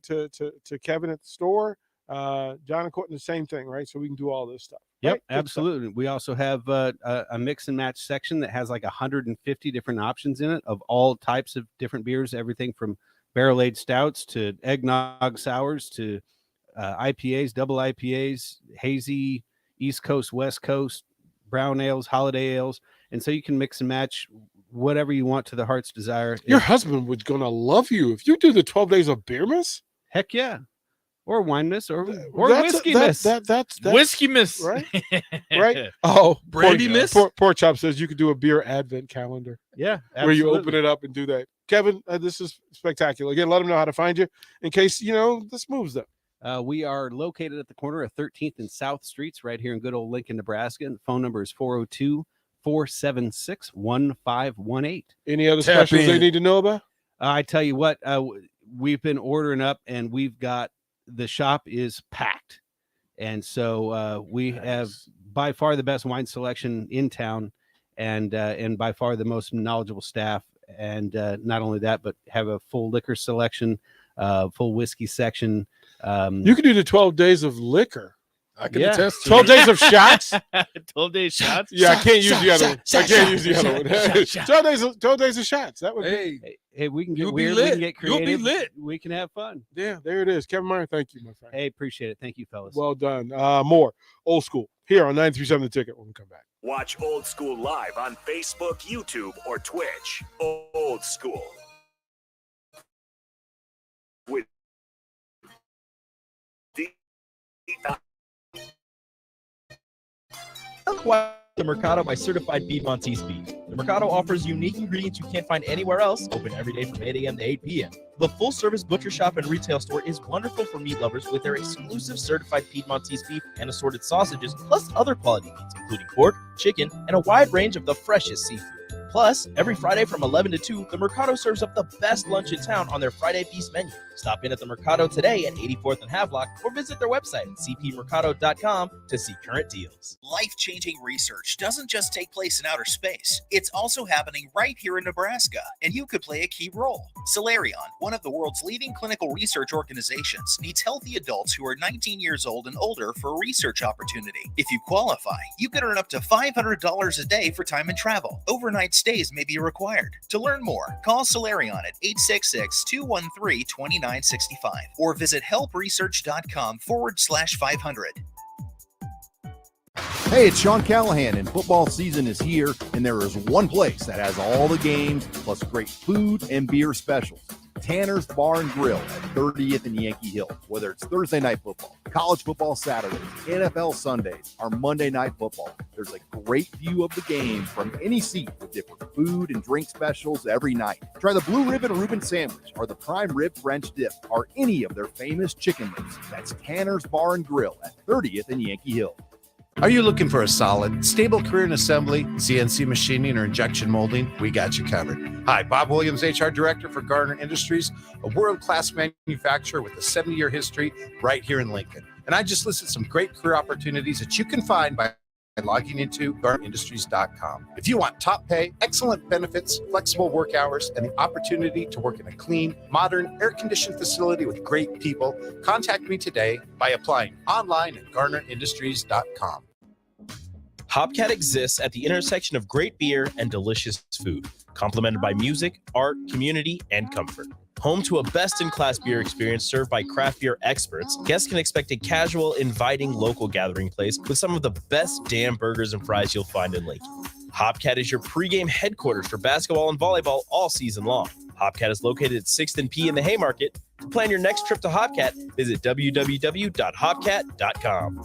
Kevin at the store. John and Courtney, the same thing, right? So we can do all this stuff. Yep, Right? Good stuff. absolutely. We also have a mix and match section that has like 150 different options in it of all types of different beers, everything from barrel-aged stouts to eggnog sours to IPAs, double IPAs, hazy, East Coast, West Coast, brown ales, holiday ales. And so you can mix and match whatever you want to the heart's desire. Your husband was going to love you if you do the 12 days of beer miss. Heck yeah. Or wineness or That's- whiskey that- miss. that's Whiskey miss. right. Right. Oh, Brandy Poor- miss? Poor Chop says you could do a beer advent calendar. Yeah, where you open absolutely. it up and do that. Kevin, this is spectacular. Again, let them know how to find you in case this moves them. We are located at the corner of 13th and South Streets right here in good old Lincoln, Nebraska. And the phone number is 402-476-1518. Any other specials they need to know about? I tell you what, we've been ordering up and the shop is packed. And so we have by far the best wine selection in town and by far the most knowledgeable staff. And not only that, but have a full liquor selection, full whiskey section. You could do the 12 days of liquor. I can attest to 12 that. days of shots. 12 days shots. Yeah, I can't use the other one. I can't use the shot, other one. shot. 12 days of shots. That would be. Hey, we can get You'll be weird. We lit. can get You'll be creative. lit. We can have fun. Yeah, there it is. Kevin Meyer, thank you, my friend. Hey, appreciate it. Thank you, fellas. Well done. More old school here on 937 The Ticket when we come back. Watch Old School live on Facebook, YouTube, or Twitch. Old School. With The Mercado by Certified Piedmontese Beef. The Mercado offers unique ingredients you can't find anywhere else, open every day from 8 a.m. to 8 p.m. The full-service butcher shop and retail store is wonderful for meat lovers with their exclusive certified Piedmontese beef and assorted sausages, plus other quality meats, including pork, chicken, and a wide range of the freshest seafood. Plus, every Friday from 11 to 2, the Mercado serves up the best lunch in town on their Friday Feast menu. Stop in at the Mercado today at 84th and Havelock or visit their website at cpmercado.com to see current deals. Life-changing research doesn't just take place in outer space. It's also happening right here in Nebraska, and you could play a key role. Solarion, one of the world's leading clinical research organizations, needs healthy adults who are 19 years old and older for a research opportunity. If you qualify, you could earn up to $500 a day for time and travel. Overnight stays may be required. To learn more, call Solarion at 866-213-2965 or visit helpresearch.com/500. Hey, it's Sean Callahan, and football season is here, and there is one place that has all the games, plus great food and beer specials. Tanner's Bar and Grill at 30th and Yankee Hill. Whether it's Thursday night football, college football Saturdays, NFL Sundays, or Monday night football, there's a great view of the game from any seat with different food and drink specials every night. Try the Blue Ribbon Reuben sandwich or the Prime Rib French dip or any of their famous chicken wings. That's Tanner's Bar and Grill at 30th and Yankee Hill. Are you looking for a solid, stable career in assembly, CNC machining, or injection molding? We got you covered. Hi, Bob Williams, HR Director for Garner Industries, a world-class manufacturer with a 70-year history right here in Lincoln. And I just listed some great career opportunities that you can find by logging into garnerindustries.com. If you want top pay, excellent benefits, flexible work hours, and the opportunity to work in a clean, modern, air-conditioned facility with great people, contact me today by applying online at garnerindustries.com. Hopcat exists at the intersection of great beer and delicious food, complemented by music, art, community, and comfort. Home to a best-in-class beer experience served by craft beer experts, guests can expect a casual, inviting local gathering place with some of the best damn burgers and fries you'll find in Lincoln. Hopcat is your pregame headquarters for basketball and volleyball all season long. Hopcat is located at 6th and P in the Haymarket. To plan your next trip to Hopcat, visit www.hopcat.com.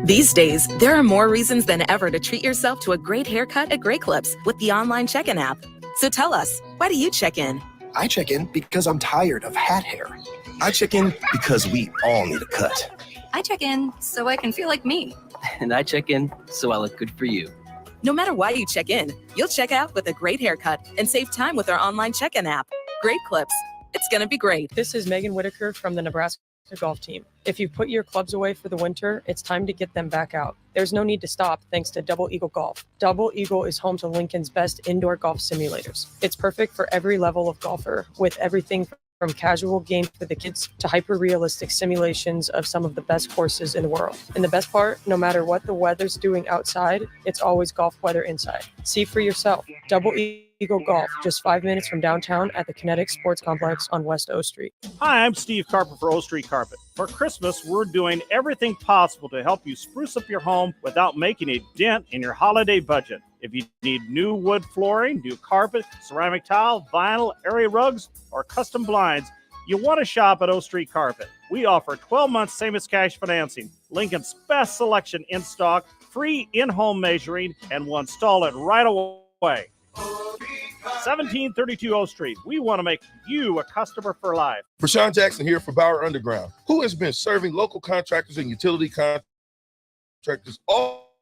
These days, there are more reasons than ever to treat yourself to a great haircut at Great Clips with the online check-in app. So tell us, why do you check in? I check in because I'm tired of hat hair. I check in because we all need a cut. I check in so I can feel like me. And I check in so I look good for you. No matter why you check in, you'll check out with a great haircut and save time with our online check-in app. Great Clips. It's going to be great. This is Megan Whitaker from the Nebraska Nebraska golf team. If you've put your clubs away for the winter, it's time to get them back out. There's no need to stop thanks to Double Eagle Golf. Double Eagle is home to Lincoln's best indoor golf simulators. It's perfect for every level of golfer, with everything from casual games for the kids to hyper-realistic simulations of some of the best courses in the world. And the best part, no matter what the weather's doing outside, it's always golf weather inside. See for yourself. Double Eagle Golf, just 5 minutes from downtown at the Kinetic Sports Complex on West O Street. Hi, I'm Steve Carper for O Street Carpet. For Christmas, we're doing everything possible to help you spruce up your home without making a dent in your holiday budget. If you need new wood flooring, new carpet, ceramic tile, vinyl, area rugs, or custom blinds, you want to shop at O Street Carpet. We offer 12 months same-as-cash financing, Lincoln's best selection in stock, free in-home measuring, and we'll install it right away. 1732 O Street. We want to make you a customer for life. Rashawn Jackson here for Bauer Underground, who has been serving local contractors and utility contractors all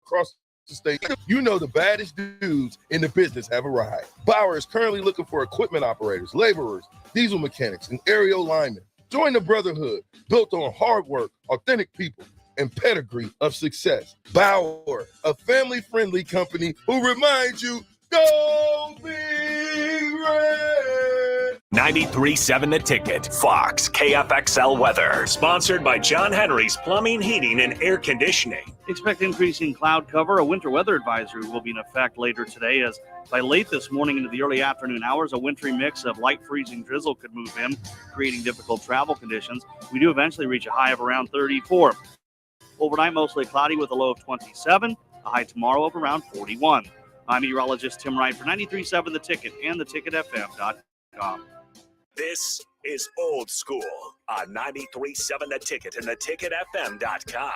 across the state. You know the baddest dudes in the business have arrived. Bauer is currently looking for equipment operators, laborers, diesel mechanics, and aerial linemen. Join the brotherhood built on hard work, authentic people, and pedigree of success. Bauer, a family-friendly company who reminds you, go Big Red! 93.7 The Ticket, Fox, KFXL weather. Sponsored by John Henry's Plumbing, Heating, and Air Conditioning. Expect increasing cloud cover. A winter weather advisory will be in effect later today, as by late this morning into the early afternoon hours, a wintry mix of light freezing drizzle could move in, creating difficult travel conditions. We do eventually reach a high of around 34. Overnight, mostly cloudy with a low of 27, a high tomorrow of around 41. I'm meteorologist Tim Wright for 93.7 The Ticket and theticketfm.com. This is Old School on 93.7 The Ticket and theticketfm.com.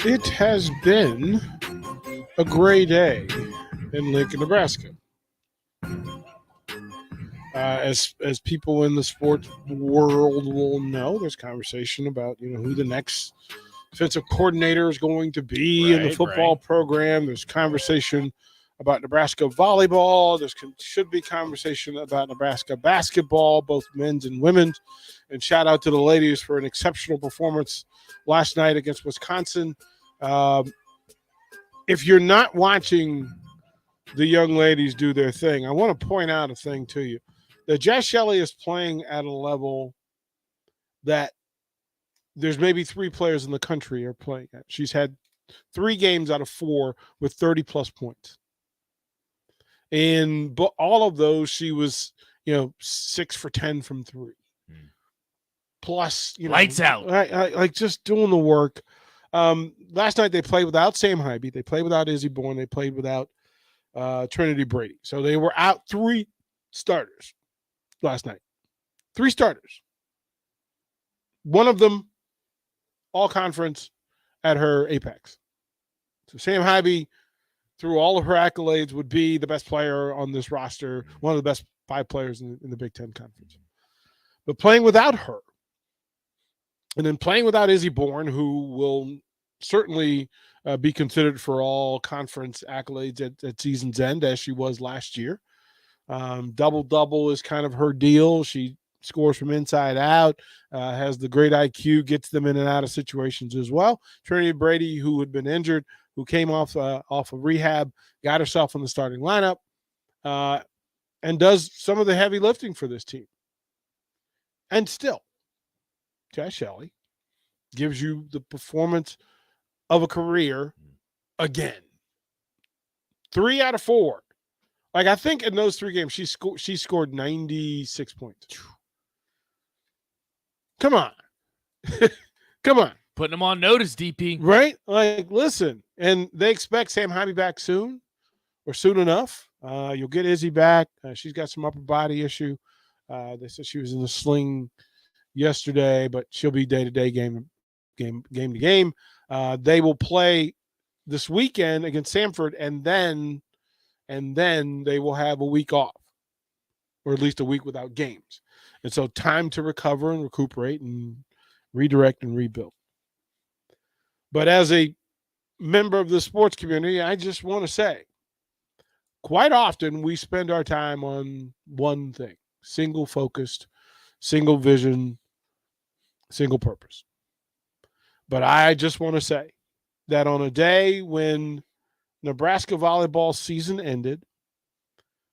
It has been a gray day in Lincoln, Nebraska. As people in the sports world will know, there's conversation about who the next defensive coordinator is going to be in the football program. There's conversation about Nebraska volleyball. There should be conversation about Nebraska basketball, both men's and women's. And shout out to the ladies for an exceptional performance last night against Wisconsin. If you're not watching the young ladies do their thing, I want to point out a thing to you. That Jess Shelley is playing at a level that there's maybe 3 players in the country are playing at. She's had 3 games out of 4 with 30-plus points. In all of those, she was, 6 for 10 from 3. Plus, lights out. Like just doing the work. Last night they played without Sam Hybe. They played without Izzy Bourne. They played without Trinity Brady. So they were out 3 starters last night. 3 starters. One of them all conference at her apex. So Sam Hybe, through all of her accolades, would be the best player on this roster, one of the best 5 players in the Big Ten Conference. But playing without her, and then playing without Izzy Bourne, who will certainly be considered for all conference accolades at season's end, as she was last year. Double-double is kind of her deal. She scores from inside out, has the great IQ, gets them in and out of situations as well. Trinity Brady, who had been injured, who came off of rehab, got herself in the starting lineup, and does some of the heavy lifting for this team. And still, Jess Shelley gives you the performance of a career again. 3 out of 4. Like, I think in those 3 games, she scored 96 points. Come on. Come on. Putting them on notice, DP. Right? Like, listen. And they expect Sam Hybe back soon or soon enough. You'll get Izzy back. She's got some upper body issue. They said she was in the sling yesterday, but she'll be day-to-day, game to game. They will play this weekend against Samford, and then they will have a week off, or at least a week without games. And so time to recover and recuperate and redirect and rebuild. But as a member of the sports community, I just want to say, quite often we spend our time on one thing, single focused, single vision, single purpose. But I just want to say that on a day when Nebraska volleyball season ended,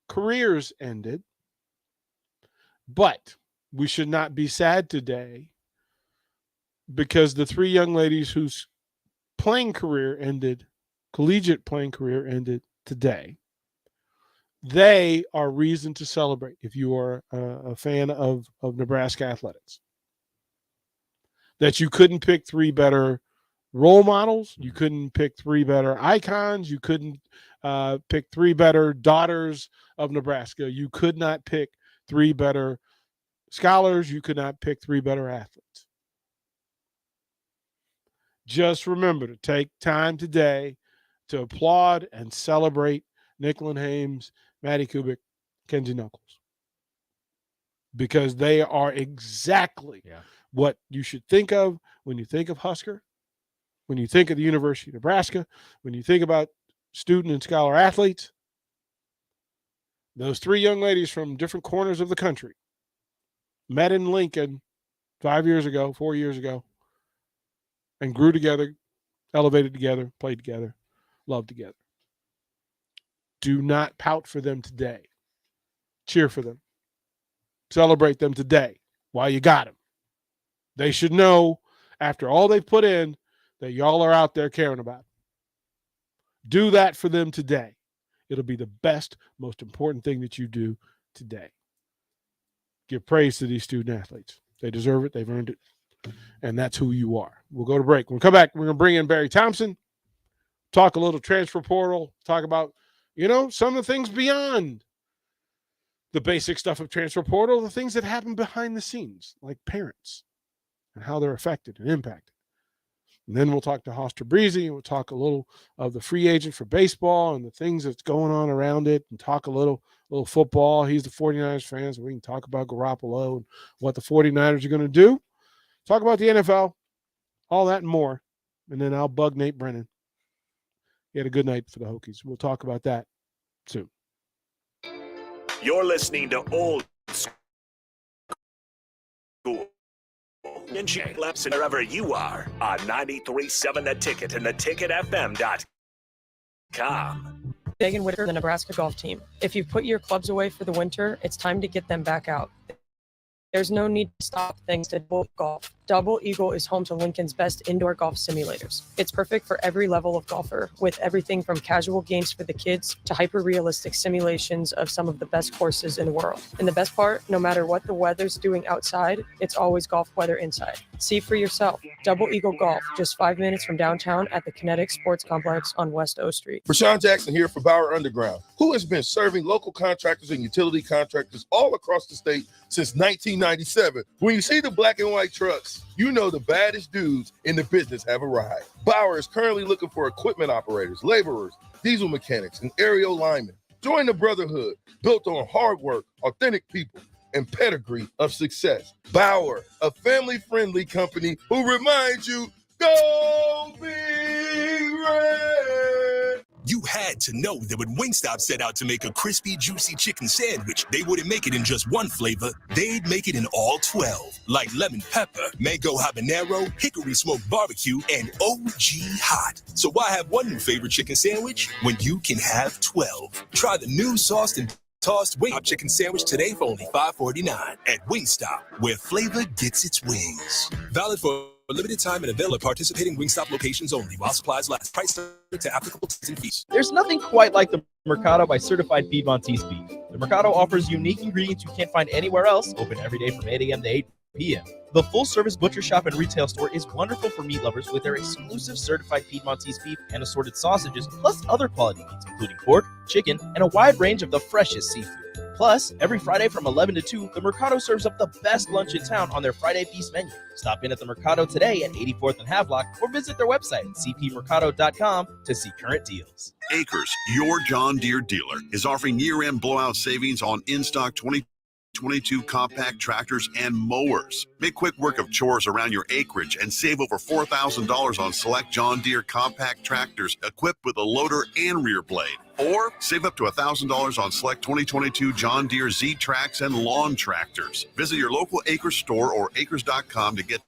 careers ended, but we should not be sad today because the three young ladies whose collegiate playing career ended today, they are reason to celebrate if you are a fan of Nebraska athletics. That you couldn't pick three better role models, you couldn't pick three better icons, you couldn't pick three better daughters of Nebraska, you could not pick three better scholars, you could not pick three better athletes. Just remember to take time today to applaud and celebrate Nicklin Hames, Maddie Kubik, Kenzie Knuckles, because they are exactly what you should think of when you think of Husker, when you think of the University of Nebraska, when you think about student and scholar athletes. Those three young ladies from different corners of the country met in Lincoln 4 years ago, and grew together, elevated together, played together, loved together. Do not pout for them today. Cheer for them. Celebrate them today while you got them. They should know, after all they've put in, that y'all are out there caring about them. Do that for them today. It'll be the best, most important thing that you do today. Give praise to these student athletes. They deserve it. They've earned it. And that's who you are. We'll go to break. When we come back, we're going to bring in Barry Thompson, talk a little transfer portal, talk about, some of the things beyond the basic stuff of transfer portal, the things that happen behind the scenes, like parents and how they're affected and impacted. And then we'll talk to Hoster Breezy, and we'll talk a little of the free agent for baseball and the things that's going on around it, and talk a little football. He's the 49ers fan, so we can talk about Garoppolo and what the 49ers are going to do. Talk about the NFL, all that and more. And then I'll bug Nate Brennan. He had a good night for the Hokies. We'll talk about that soon. You're listening to Old School. And Jay Lepson, wherever you are, on 93.7 The Ticket and theticketfm.com. Megan Whitaker, the Nebraska golf team. If you've put your clubs away for the winter, it's time to get them back out. There's no need to stop thanks to Double Golf. Double Eagle is home to Lincoln's best indoor golf simulators. It's perfect for every level of golfer, with everything from casual games for the kids to hyper-realistic simulations of some of the best courses in the world. And the best part, no matter what the weather's doing outside, it's always golf weather inside. See for yourself. Double Eagle Golf, just 5 minutes from downtown at the Kinetic Sports Complex on West O Street. Rashawn Jackson here for Bauer Underground, who has been serving local contractors and utility contractors all across the state since 1997. When you see the black and white trucks, you know the baddest dudes in the business have arrived. Bauer is currently looking for equipment operators, laborers, diesel mechanics, and aerial linemen. Join the brotherhood built on hard work, authentic people, and pedigree of success. Bauer, a family-friendly company who reminds you, go Big Red! You had to know that when Wingstop set out to make a crispy, juicy chicken sandwich, they wouldn't make it in just one flavor. They'd make it in all 12, like lemon pepper, mango habanero, hickory smoked barbecue, and OG hot. So why have one new favorite chicken sandwich when you can have 12? Try the new sauced and tossed Wingstop chicken sandwich today for only $5.49 at Wingstop, where flavor gets its wings. Valid for a limited time and available at participating Wingstop locations only while supplies last. Price subject to applicable taxes and fees. There's nothing quite like the Mercado by Certified Piedmontese beef. The Mercado offers unique ingredients you can't find anywhere else. Open every day from 8 a.m. to 8 p.m. The full-service butcher shop and retail store is wonderful for meat lovers with their exclusive certified Piedmontese beef and assorted sausages, plus other quality meats, including pork, chicken, and a wide range of the freshest seafood. Plus, every Friday from 11 to 2, the Mercado serves up the best lunch in town on their Friday Feast menu. Stop in at the Mercado today at 84th and Havelock or visit their website at cpmercado.com to see current deals. Acres, your John Deere dealer, is offering year-end blowout savings on in-stock 2020 2022 compact tractors and mowers. Make quick work of chores around your acreage and save over $4,000 on select John Deere compact tractors equipped with a loader and rear blade. Or save up to $1,000 on select 2022 John Deere Z-Trax and lawn tractors. Visit your local Acres store or acres.com to get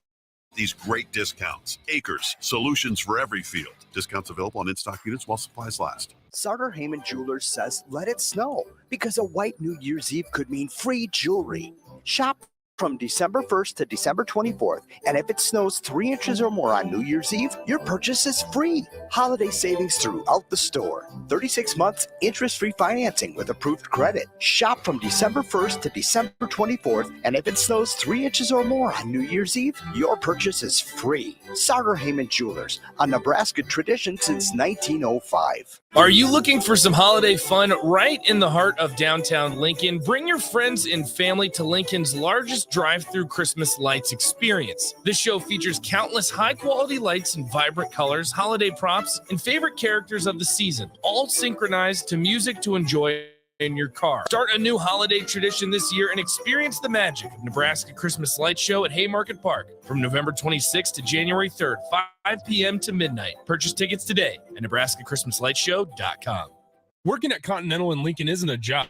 these great discounts. Acres, solutions for every field. Discounts available on in-stock units while supplies last. Sartor Heyman Jewelers says let it snow because a white New Year's Eve could mean free jewelry. Shop from December 1st to December 24th, and if it snows 3 inches or more on New Year's Eve, your purchase is free. Holiday savings throughout the store. 36 months interest-free financing with approved credit. Shop from December 1st to December 24th, and if it snows 3 inches or more on New Year's Eve, your purchase is free. Sartor Heyman Jewelers, a Nebraska tradition since 1905. Are you looking for some holiday fun right in the heart of downtown Lincoln? Bring your friends and family to Lincoln's largest drive-through Christmas lights experience. This show features countless high-quality lights in vibrant colors, holiday props, and favorite characters of the season, all synchronized to music to enjoy in your car. Start a new holiday tradition this year and experience the magic of Nebraska Christmas Light Show at Haymarket Park from November 26th to January 3rd, 5 p.m. to midnight. Purchase tickets today at NebraskaChristmasLightShow.com. Working at Continental in Lincoln isn't a job.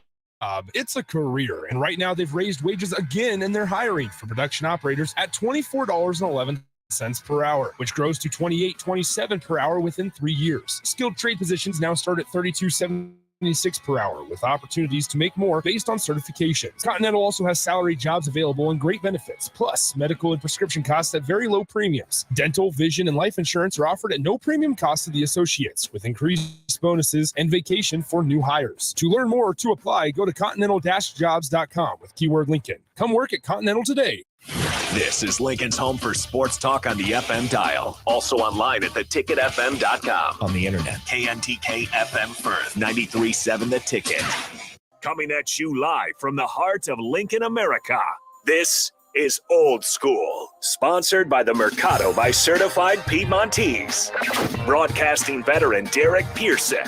It's a career, and right now they've raised wages again and they're hiring for production operators at $24.11 per hour, which grows to $28.27 per hour within 3 years. Skilled trade positions now start at $32.76 per hour, with opportunities to make more based on certifications. Continental also has salary jobs available and great benefits, plus medical and prescription costs at very low premiums. Dental, vision, and life insurance are offered at no premium cost to the associates, with increased bonuses and vacation for new hires. To learn more or to apply, go to continental-jobs.com with keyword Lincoln. Come work at Continental today. This is Lincoln's home for sports talk on the FM dial. Also online at theticketfm.com. On the internet. KNTK FM Firth, 93.7 The Ticket. Coming at you live from the heart of Lincoln, America. This is Old School. Sponsored by the Mercado by Certified Piedmontese. Broadcasting veteran Derek Pearson.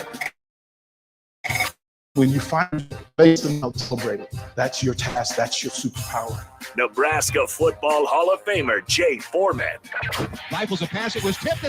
When you find face them out, celebrate it. That's your task. That's your superpower. Nebraska Football Hall of Famer Jay Foreman. Rifles a pass. It was tipped.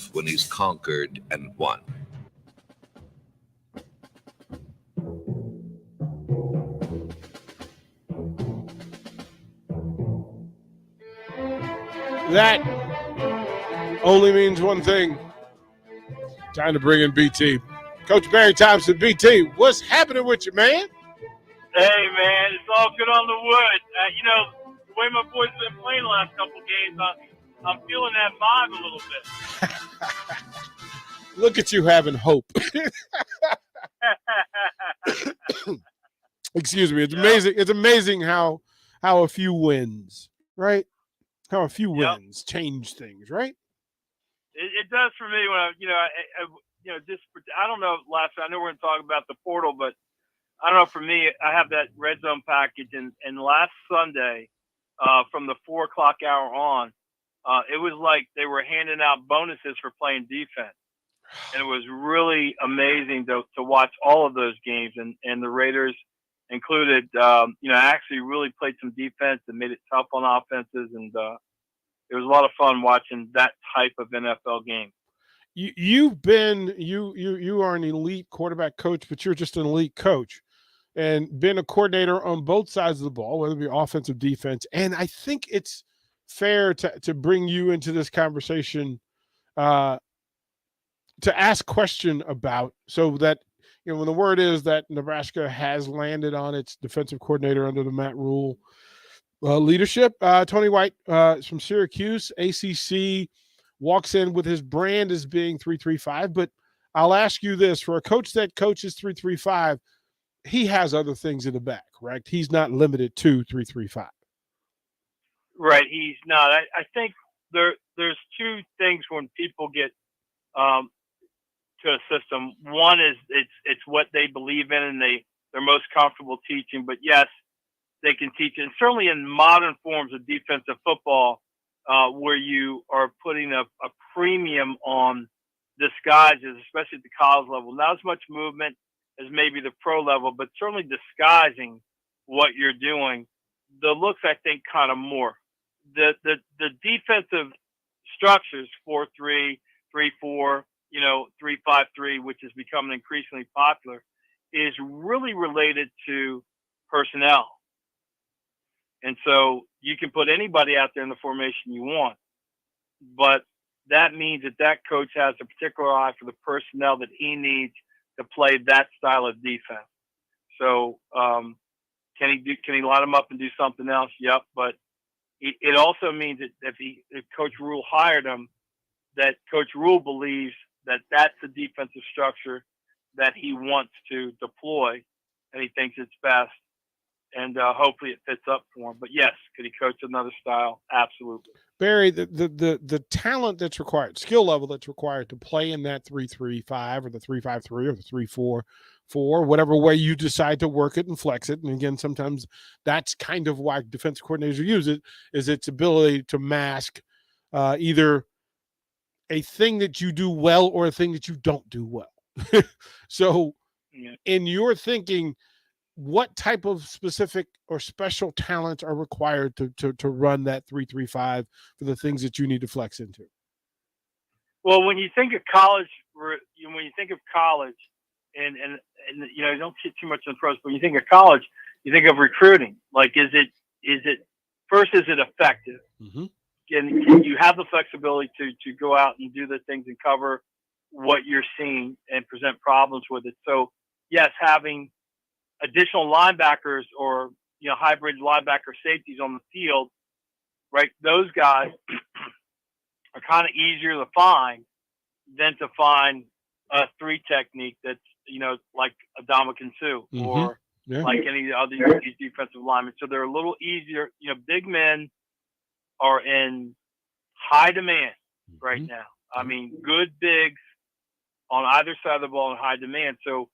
himself when he's conquered and won. That only means one thing. Time to bring in BT. Coach Barry Thompson, BT, what's happening with you, man? Hey, man, it's all good on the wood. The way my boys have been playing the last couple games, I'm feeling that vibe a little bit. Look at you having hope. Excuse me. It's amazing. It's amazing how a few wins, right? How a few wins change things, right? It does for me when I don't know. I know we're going to talk about the portal, but I don't know. For me, I have that red zone package, and last Sunday, from the 4 o'clock hour on, it was like they were handing out bonuses for playing defense, and it was really amazing to watch all of those games, and the Raiders included. Actually really played some defense and made it tough on offenses, and it was a lot of fun watching that type of NFL game. You are an elite quarterback coach, but you're just an elite coach, and been a coordinator on both sides of the ball, whether it be offensive, defense. And I think it's fair to bring you into this conversation to ask question about, so that when the word is that Nebraska has landed on its defensive coordinator under the Matt Rule leadership. Tony White from Syracuse, ACC, walks in with his brand as being 3-3-5. But I'll ask you this: for a coach that coaches 3-3-5, he has other things in the back, correct? He's not limited to 3-3-5. Right, he's not. I think there's two things when people get to a system. One is it's what they believe in and they're most comfortable teaching. But yes, they can teach it. And certainly in modern forms of defensive football, where you are putting a premium on disguises, especially at the college level. Not as much movement as maybe the pro level, but certainly disguising what you're doing. The looks, I think, kind of more. The defensive structures, 4-3, 3-4, 3-5-3, which is becoming increasingly popular, is really related to personnel. And so you can put anybody out there in the formation you want, but that means that coach has a particular eye for the personnel that he needs to play that style of defense. So can he line them up and do something else? Yep. But it also means that if Coach Rule hired him, that Coach Rule believes that that's the defensive structure that he wants to deploy, and he thinks it's best. And hopefully it fits up for him. But yes, could he coach another style? Absolutely. Barry, the talent that's required, skill level that's required to play in that 3-3-5 or the 3-5-3 or the 3-4-4, whatever way you decide to work it and flex it. And again, sometimes that's kind of why defensive coordinators use it, is its ability to mask either a thing that you do well or a thing that you don't do well. So in your thinking, what type of specific or special talents are required to run that 3-3-5 for the things that you need to flex into? Well, when you think of college, and you don't get too much in the pros, but when you think of college, you think of recruiting. Like, is it effective? Mm-hmm. Can you have the flexibility to go out and do the things and cover what you're seeing and present problems with it? So yes, having additional linebackers or hybrid linebacker safeties on the field, right? Those guys are kind of easier to find than to find a 3 technique that's like Adamakin Sue or like any other defensive linemen. So they're a little easier. Big men are in high demand right now. I mean, good bigs on either side of the ball in high demand. So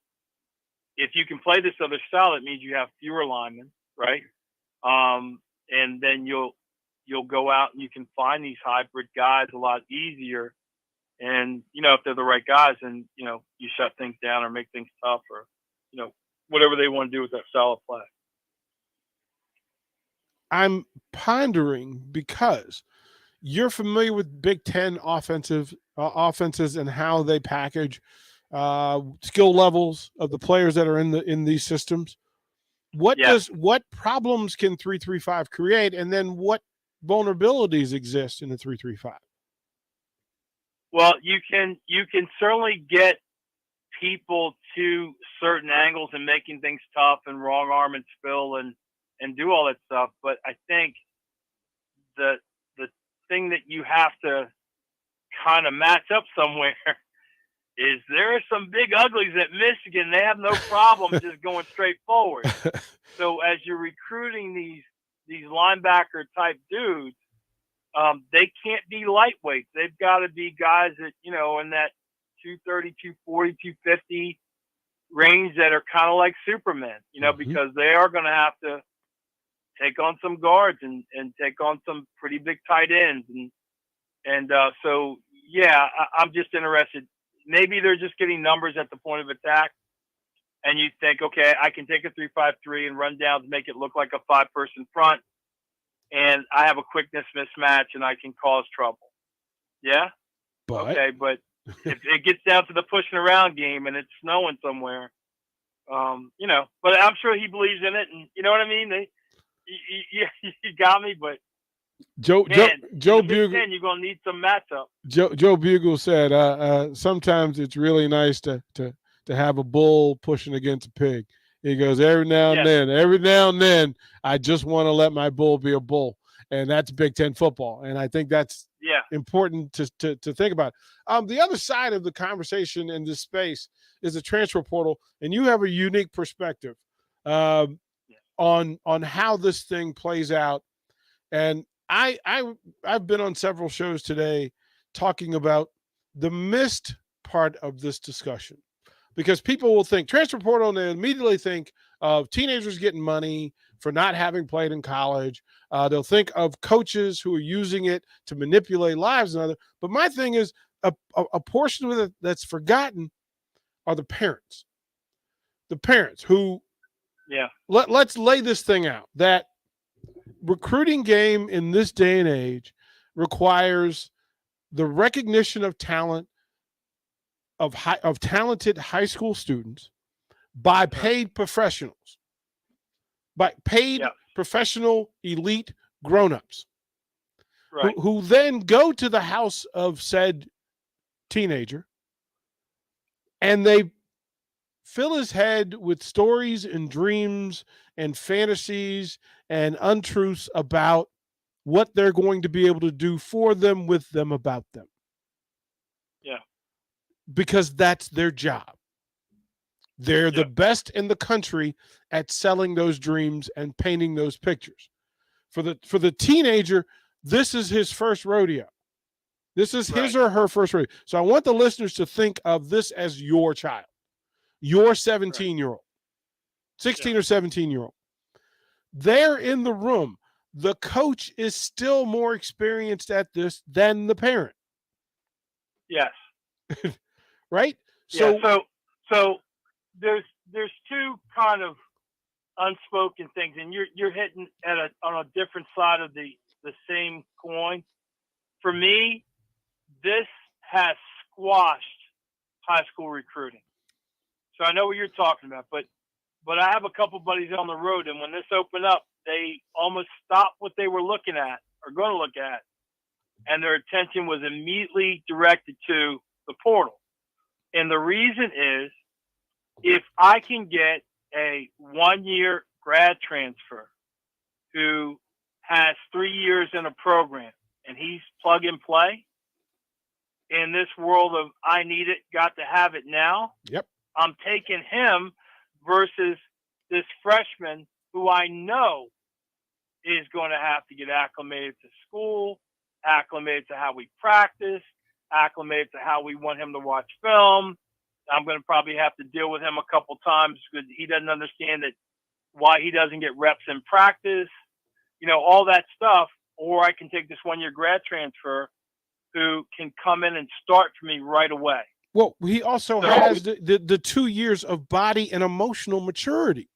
if you can play this other style, it means you have fewer linemen, right? And then you'll go out and you can find these hybrid guys a lot easier. And if they're the right guys, and you shut things down or make things tough, or whatever they want to do with that style of play. I'm pondering because You're familiar with Big Ten offenses and how they package skill levels of the players that are in these systems. What problems can 3-3-5 create, and then what vulnerabilities exist in the 3-3-5? Well, you can certainly get people to certain angles and making things tough and wrong arm and spill and do all that stuff. But I think the thing that you have to kind of match up somewhere is there are some big uglies at Michigan. They have no problem just going straight forward. So as you're recruiting these linebacker type dudes, they can't be lightweights. They've got to be guys that, in that 230, 240, 250 range that are kind of like Supermen, because they are going to have to take on some guards and take on some pretty big tight ends. So, I'm just interested. Maybe they're just getting numbers at the point of attack, and you think, okay, I can take a 3-5-3 and run down to make it look like a 5-person front, and I have a quickness mismatch and I can cause trouble. Yeah? But if it gets down to the pushing around game and it's snowing somewhere, but I'm sure he believes in it, and you know what I mean? You got me, but Joe Bugle, you're gonna need some matchup. Joe Bugle said, sometimes it's really nice to have a bull pushing against a pig. He goes, every now and then, I just want to let my bull be a bull, and that's Big Ten football. And I think that's important to think about. The other side of the conversation in this space is the transfer portal, and you have a unique perspective on how this thing plays out. And I've been on several shows today talking about the missed part of this discussion, because people will think transfer portal and they immediately think of teenagers getting money for not having played in college. They'll think of coaches who are using it to manipulate lives and other. But my thing is a portion of it that's forgotten are the parents. The parents who let's lay this thing out, that recruiting game in this day and age requires the recognition of talent of talented high school students by paid professionals, by paid professional elite grown-ups, who then go to the house of said teenager and they fill his head with stories and dreams and fantasies and untruths about what they're going to be able to do for them, with them, about them. Yeah. Because that's their job. They're the best in the country at selling those dreams and painting those pictures. For the teenager, this is his first rodeo. This is his or her first rodeo. So I want the listeners to think of this as your child, your 17-year-old, 16 or 17-year-old. They're in the room. The coach is still more experienced at this than the parent. Yes. Right? So there's two kind of unspoken things, and you're hitting on a different side of the same coin. For me, this has squashed high school recruiting. So I know what you're talking about, but I have a couple buddies on the road, and when this opened up, they almost stopped what they were looking at or going to look at, and their attention was immediately directed to the portal. And the reason is, if I can get a 1-year grad transfer who has 3 years in a program and he's plug and play in this world of I need it, got to have it now. Yep. I'm taking him versus this freshman who I know is going to have to get acclimated to school, acclimated to how we practice, acclimated to how we want him to watch film. I'm going to probably have to deal with him a couple times because he doesn't understand that why he doesn't get reps in practice, all that stuff. Or I can take this 1-year grad transfer who can come in and start for me right away. Well, he also has the 2 years of body and emotional maturity.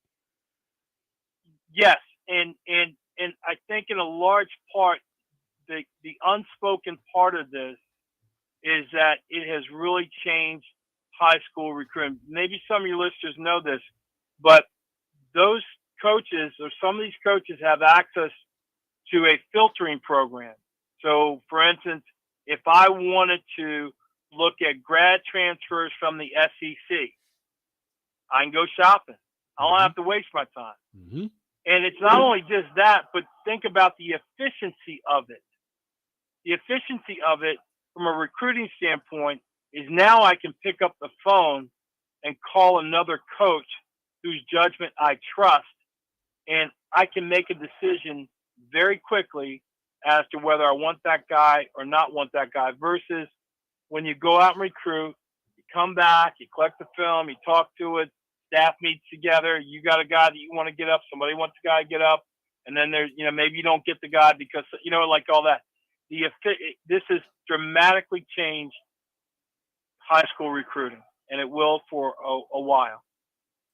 Yes, and I think in a large part the unspoken part of this is that it has really changed high school recruiting. Maybe some of your listeners know this, but those coaches or some of these coaches have access to a filtering program. So, for instance, if I wanted to look at grad transfers from the SEC, I can go shopping. I don't have to waste my time. Mm-hmm. And it's not only just that, but think about the efficiency of it. The efficiency of it from a recruiting standpoint is now I can pick up the phone and call another coach whose judgment I trust, and I can make a decision very quickly as to whether I want that guy or not want that guy, versus when you go out and recruit, you come back, you collect the film, you talk to it, staff meets together, you got a guy that you want to get up, somebody wants the guy to get up, and then there's, maybe you don't get the guy because, like all that. This has dramatically changed high school recruiting, and it will for a while.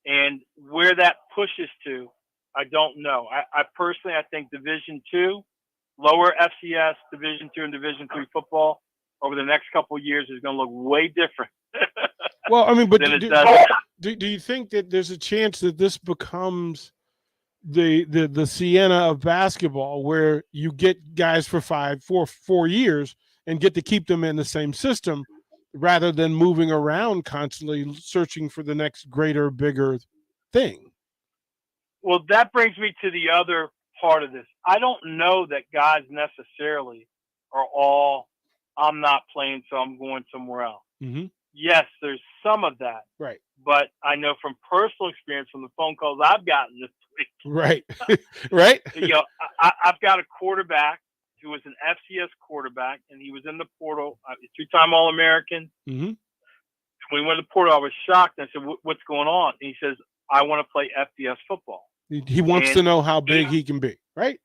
And where that pushes to, I don't know. I personally, I think Division II, lower FCS, Division II, and Division III football over the next couple of years is going to look way different. Well, I mean, but do you think that there's a chance that this becomes the Siena of basketball, where you get guys for 4 years and get to keep them in the same system rather than moving around constantly searching for the next greater, bigger thing? Well, that brings me to the other part of this. I don't know that guys necessarily are all, I'm not playing, so I'm going somewhere else. Mm-hmm. Yes, there's some of that. Right. But I know from personal experience from the phone calls I've gotten this week. Right. Right. I've got a quarterback who was an FCS quarterback, and he was in the portal, two-time All-American. Mm-hmm. When we went to the portal, I was shocked. I said, what's going on? And he says, I want to play FBS football. He wants to know how big he can be, right?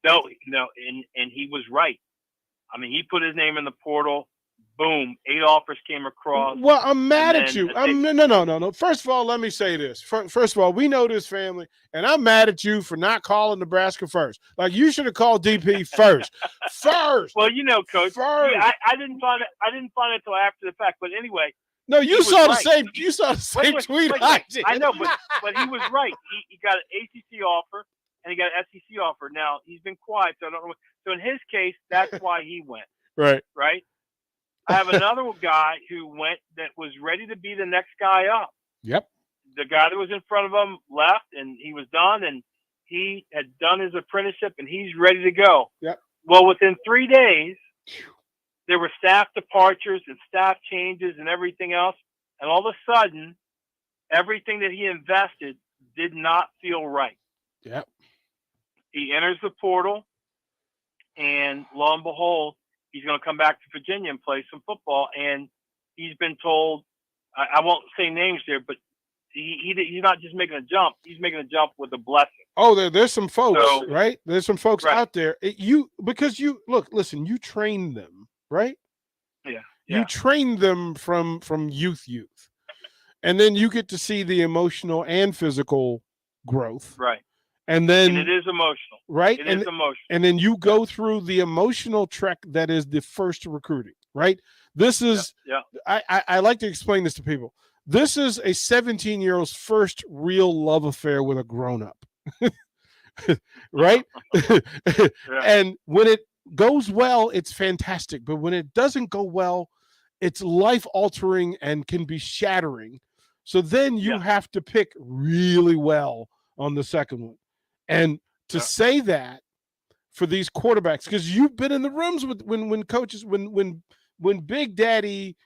No, and he was right. I mean, he put his name in the portal. Boom, 8 offers came across. Well, I'm mad at you. No. First of all, let me say this. First of all, we know this family, and I'm mad at you for not calling Nebraska first. Like, you should have called DP first. First. Well, Coach. First. I didn't find it. I didn't find it until after the fact. But anyway. No, you saw the same. You saw the same tweet I did. I know, but he was right. He got an ACC offer and he got an SEC offer. Now he's been quiet, so I don't know. So in his case, that's why he went. Right. Right. I have another guy who went that was ready to be the next guy up. Yep. The guy that was in front of him left, and he was done, and he had done his apprenticeship, and he's ready to go. Yep. Well, within 3 days, there were staff departures and staff changes and everything else. And all of a sudden, everything that he invested did not feel right. Yep. He enters the portal, and lo and behold, he's going to come back to Virginia and play some football. And he's been told, I won't say names there, but he's not just making a jump. He's making a jump with a blessing. Oh, there's some folks, right? There's some folks out there. Because you train them, right? Yeah. You train them from youth. And then you get to see the emotional and physical growth. Right. And then it is emotional. Right? It is emotional. And then you go through the emotional trek that is the first recruiting, right? This is I like to explain this to people. This is a 17-year-old's first real love affair with a grown-up. Right? And when it goes well, it's fantastic. But when it doesn't go well, it's life-altering and can be shattering. So then you have to pick really well on the second one. And to say that for these quarterbacks, because you've been in the rooms with when coaches, when Big Daddy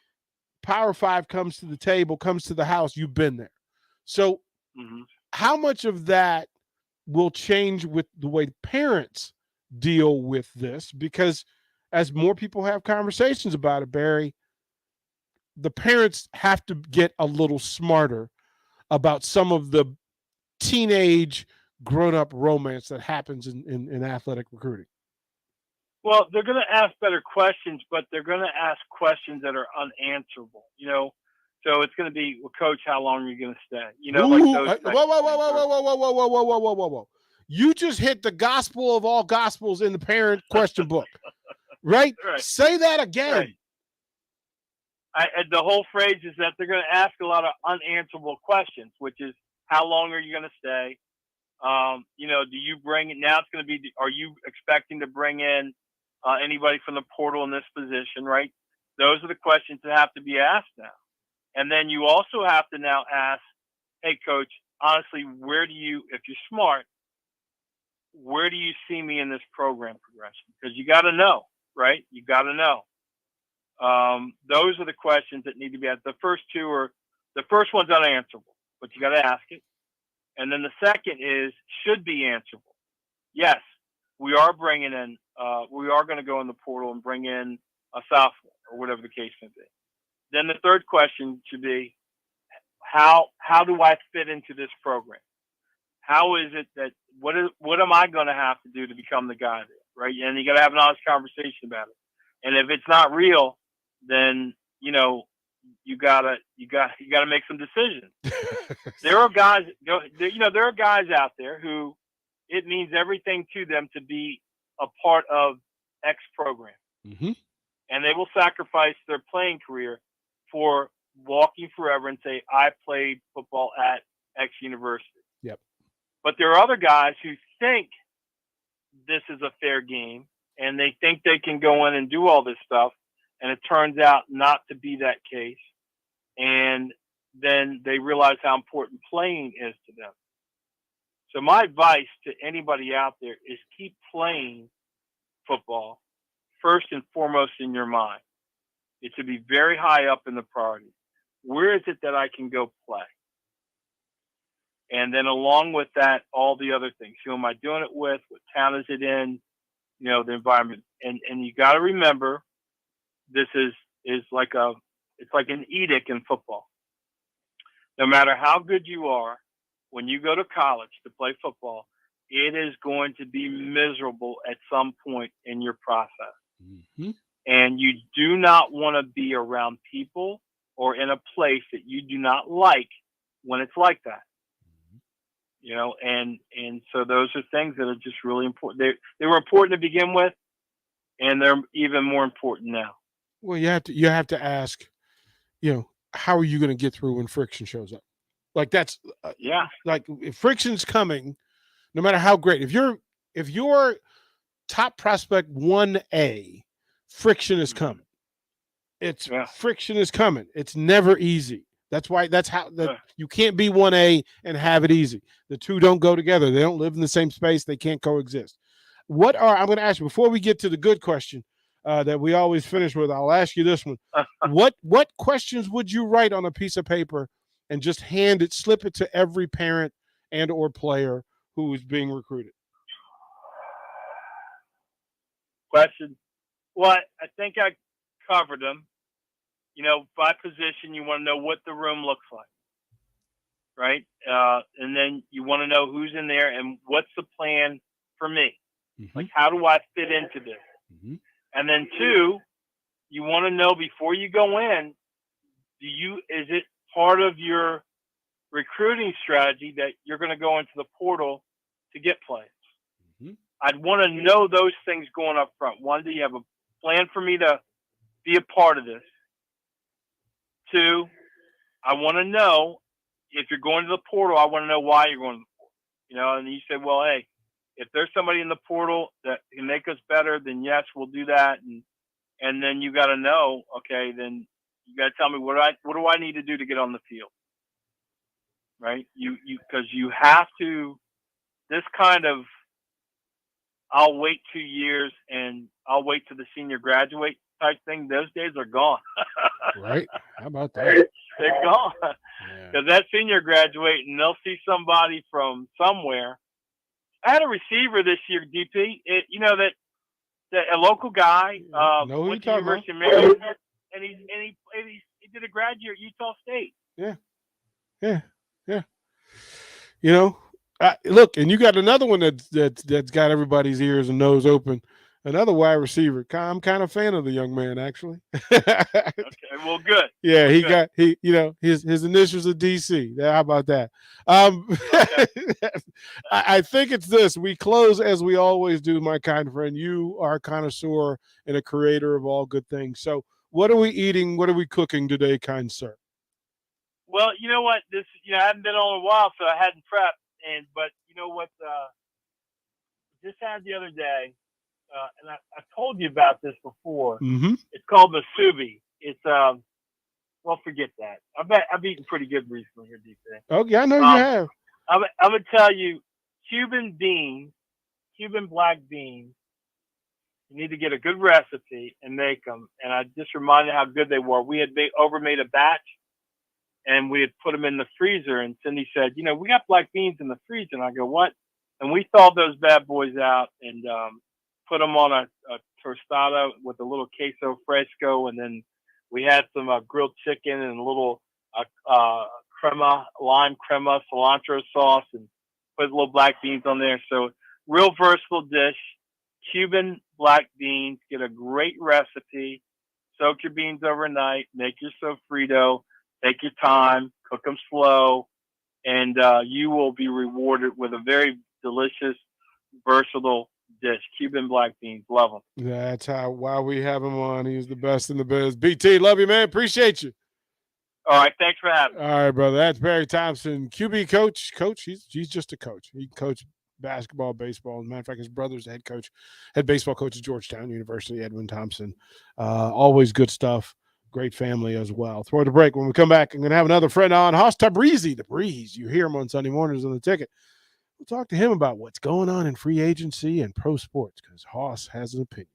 Power 5 comes to the table, comes to the house, you've been there. So how much of that will change with the way parents deal with this? Because as more people have conversations about it, Barry, the parents have to get a little smarter about some of the teenage grown-up romance that happens in athletic recruiting. Well, they're going to ask better questions, but they're going to ask questions that are unanswerable, So it's going to be, well, Coach, how long are you going to stay? Whoa. You just hit the gospel of all gospels in the parent question book. Right? Right. Say that again. Right. The whole phrase is that they're going to ask a lot of unanswerable questions, which is how long are you going to stay? Do you bring it now? It's going to be, are you expecting to bring in anybody from the portal in this position, right? Those are the questions that have to be asked now. And then you also have to now ask, hey, coach, honestly, where do you, if you're smart, where do you see me in this program progression? Because you got to know, right? You got to know. Those are the questions that need to be asked. The first one's unanswerable, but you got to ask it. And then the second should be answerable. Yes, we are bringing in, we are going to go in the portal and bring in a sophomore or whatever the case may be. Then the third question should be, how do I fit into this program? How is it that, what am I going to have to do to become the guy there, right? And you got to have an honest conversation about it. And if it's not real, then, you gotta make some decisions. There are guys out there who it means everything to them to be a part of X program. Mm-hmm. And they will sacrifice their playing career for walking forever and say, I played football at X university. Yep. But there are other guys who think this is a fair game and they think they can go in and do all this stuff. And it turns out not to be that case. And then they realize how important playing is to them. So my advice to anybody out there is keep playing football first and foremost in your mind. It should be very high up in the priority. Where is it that I can go play? And then along with that, all the other things. Who am I doing it with? What town is it in? The environment. And you got to remember, this is like it's like an edict in football. No matter how good you are, when you go to college to play football, it is going to be miserable at some point in your process. Mm-hmm. And you do not want to be around people or in a place that you do not like when it's like that. And so those are things that are just really important. They were important to begin with, and they're even more important now. Well, you have to ask, how are you going to get through when friction shows up? Like that's like if friction's coming, no matter how great. If you're top prospect 1A, friction is coming. Friction is coming. It's never easy. That's how you can't be 1A and have it easy. The two don't go together. They don't live in the same space. They can't coexist. I'm going to ask you before we get to the good question that we always finish with. I'll ask you this one. What questions would you write on a piece of paper and just slip it to every parent and or player who is being recruited? Question. Well, I think I covered them. By position, you want to know what the room looks like, right? And then you want to know who's in there and what's the plan for me. Mm-hmm. Like, how do I fit into this? Mm-hmm. And then 2, you want to know before you go in, is it part of your recruiting strategy that you're going to go into the portal to get players? Mm-hmm. I'd want to know those things going up front. 1, do you have a plan for me to be a part of this? 2, I want to know if you're going to the portal, I want to know why you're going to the portal. And you say, well, hey, if there's somebody in the portal that can make us better, then yes, we'll do that. And then you got to know, okay, then you got to tell me what do I need to do to get on the field, right? Because you have to. This kind of, I'll wait 2 years and I'll wait till the senior graduate type thing. Those days are gone. Right? How about that? They're gone. Because that senior graduate and they'll see somebody from somewhere. I had a receiver this year, DP. That a local guy went to University of Maryland, and he did a grad year at Utah State. Yeah. Look, and you got another one that's got everybody's ears and nose open. Another wide receiver. I'm kind of a fan of the young man, actually. Okay, well, good. Yeah, he Good. got his initials are DC. How about that? I think it's this. We close as we always do, my kind friend. You are a connoisseur and a creator of all good things. So, what are we eating? What are we cooking today, kind sir? Well, you know what? I haven't been on in a while, so I hadn't prepped. But you know what? Just had the other day, and I told you about this before. Mm-hmm. It's called masubi. It's well, forget that. I've eaten pretty good recently here, DC. Oh yeah, I know you have. I'm gonna tell you, Cuban black beans. You need to get a good recipe and make them. And I just reminded how good they were. We had overmade a batch, and we had put them in the freezer. And Cindy said, we got black beans in the freezer. And I go, what? And we thawed those bad boys out and put them on a tostada with a little queso fresco. And then we had some grilled chicken and a little lime crema, cilantro sauce, and put little black beans on there. So real versatile dish. Cuban black beans. Get a great recipe. Soak your beans overnight. Make your sofrito. Take your time. Cook them slow. And you will be rewarded with a very delicious, versatile dish. Cuban black beans. Love them. That's why we have him on. He's the best in the biz. BT, love you, man. Appreciate you. All right. Thanks for having me. All right, brother. That's Barry Thompson, QB coach. He's just a coach. He coached basketball, baseball. As a matter of fact, his brother's the head baseball coach at Georgetown University, Edwin Thompson. Always good stuff. Great family as well. Throw the break. When we come back, I'm going to have another friend on, Haas Tabrizi, the Breeze. You hear him on Sunday mornings on the ticket. We'll talk to him about what's going on in free agency and pro sports because Haas has an opinion.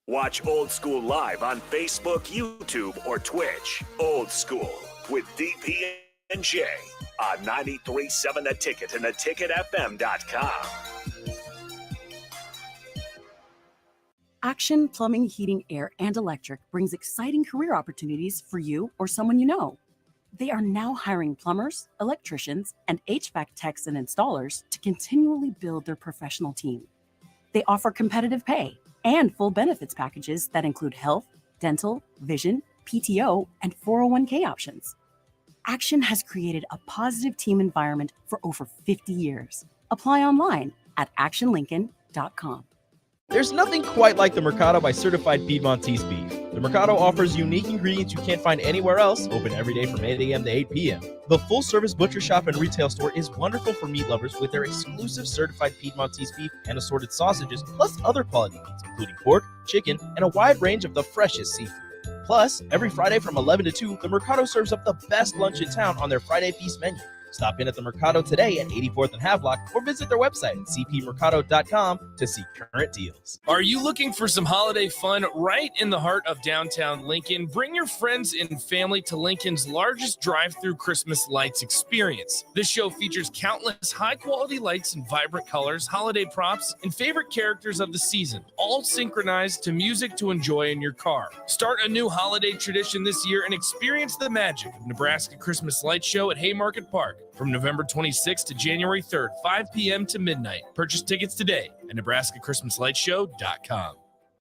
Watch Old School live on Facebook, YouTube, or Twitch. Old School with DP and J on 93.7 The Ticket and theticketfm.com. Action Plumbing, Heating, Air, and Electric brings exciting career opportunities for you or someone you know. They are now hiring plumbers, electricians, and HVAC techs and installers to continually build their professional team. They offer competitive pay and full benefits packages that include health, dental, vision, PTO, and 401k options. Action has created a positive team environment for over 50 years. Apply online at actionlincoln.com. There's nothing quite like the Mercado by Certified Piedmontese Beef. The Mercado offers unique ingredients you can't find anywhere else, open every day from 8 a.m. to 8 p.m. The full-service butcher shop and retail store is wonderful for meat lovers with their exclusive Certified Piedmontese Beef and assorted sausages, plus other quality meats, including pork, chicken, and a wide range of the freshest seafood. Plus, every Friday from 11 to 2, the Mercado serves up the best lunch in town on their Friday Feast menu. Stop in at the Mercado today at 84th and Havelock or visit their website at cpmercado.com to see current deals. Are you looking for some holiday fun right in the heart of downtown Lincoln? Bring your friends and family to Lincoln's largest drive-through Christmas lights experience. This show features countless high-quality lights in vibrant colors, holiday props, and favorite characters of the season, all synchronized to music to enjoy in your car. Start a new holiday tradition this year and experience the magic of Nebraska Christmas Light Show at Haymarket Park. From November 26th to January 3rd, 5 p.m. to midnight. Purchase tickets today at NebraskaChristmasLightShow.com.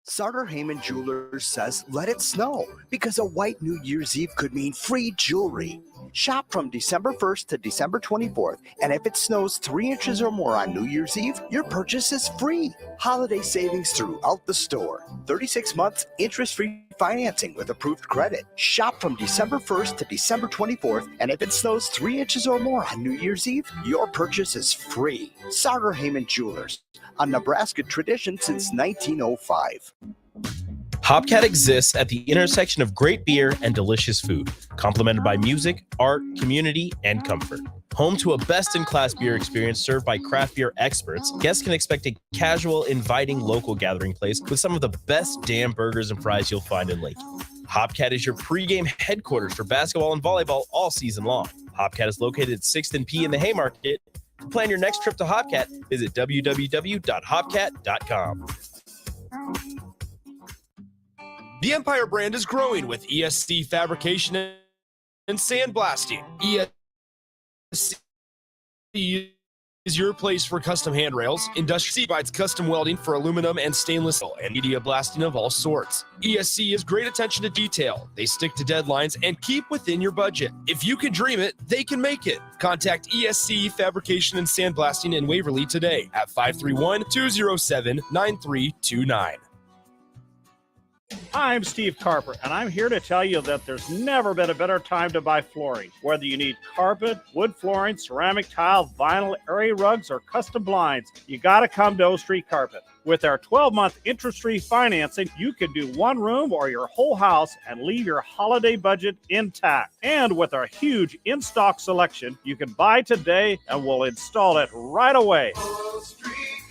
Sartor Heyman Jewelers says let it snow because a white New Year's Eve could mean free jewelry. Shop from December 1st to December 24th, and if it snows 3 inches or more on New Year's Eve, your purchase is free. Holiday savings throughout the store. 36 months interest-free financing with approved credit. Shop from December 1st to December 24th, and if it snows 3 inches or more on New Year's Eve, your purchase is free. Sartor Heyman Jewelers, a Nebraska tradition since 1905. Hopcat exists at the intersection of great beer and delicious food, complemented by music, art, community, and comfort. Home to a best-in-class beer experience served by craft beer experts, guests can expect a casual, inviting local gathering place with some of the best damn burgers and fries you'll find in Lincoln. Hopcat is your pregame headquarters for basketball and volleyball all season long. Hopcat is located at 6th and P in the Haymarket. To plan your next trip to Hopcat, visit www.hopcat.com. The Empire brand is growing with ESC fabrication and sandblasting. ESC is your place for custom handrails. Industrial provides custom welding for aluminum and stainless steel and media blasting of all sorts. ESC has great attention to detail. They stick to deadlines and keep within your budget. If you can dream it, they can make it. Contact ESC Fabrication and Sandblasting in Waverly today at 531-207-9329. I'm Steve Carper, and I'm here to tell you that there's never been a better time to buy flooring. Whether you need carpet, wood flooring, ceramic tile, vinyl, area rugs, or custom blinds, you got to come to O Street Carpet. With our 12-month interest-free financing, you can do one room or your whole house and leave your holiday budget intact. And with our huge in-stock selection, you can buy today and we'll install it right away.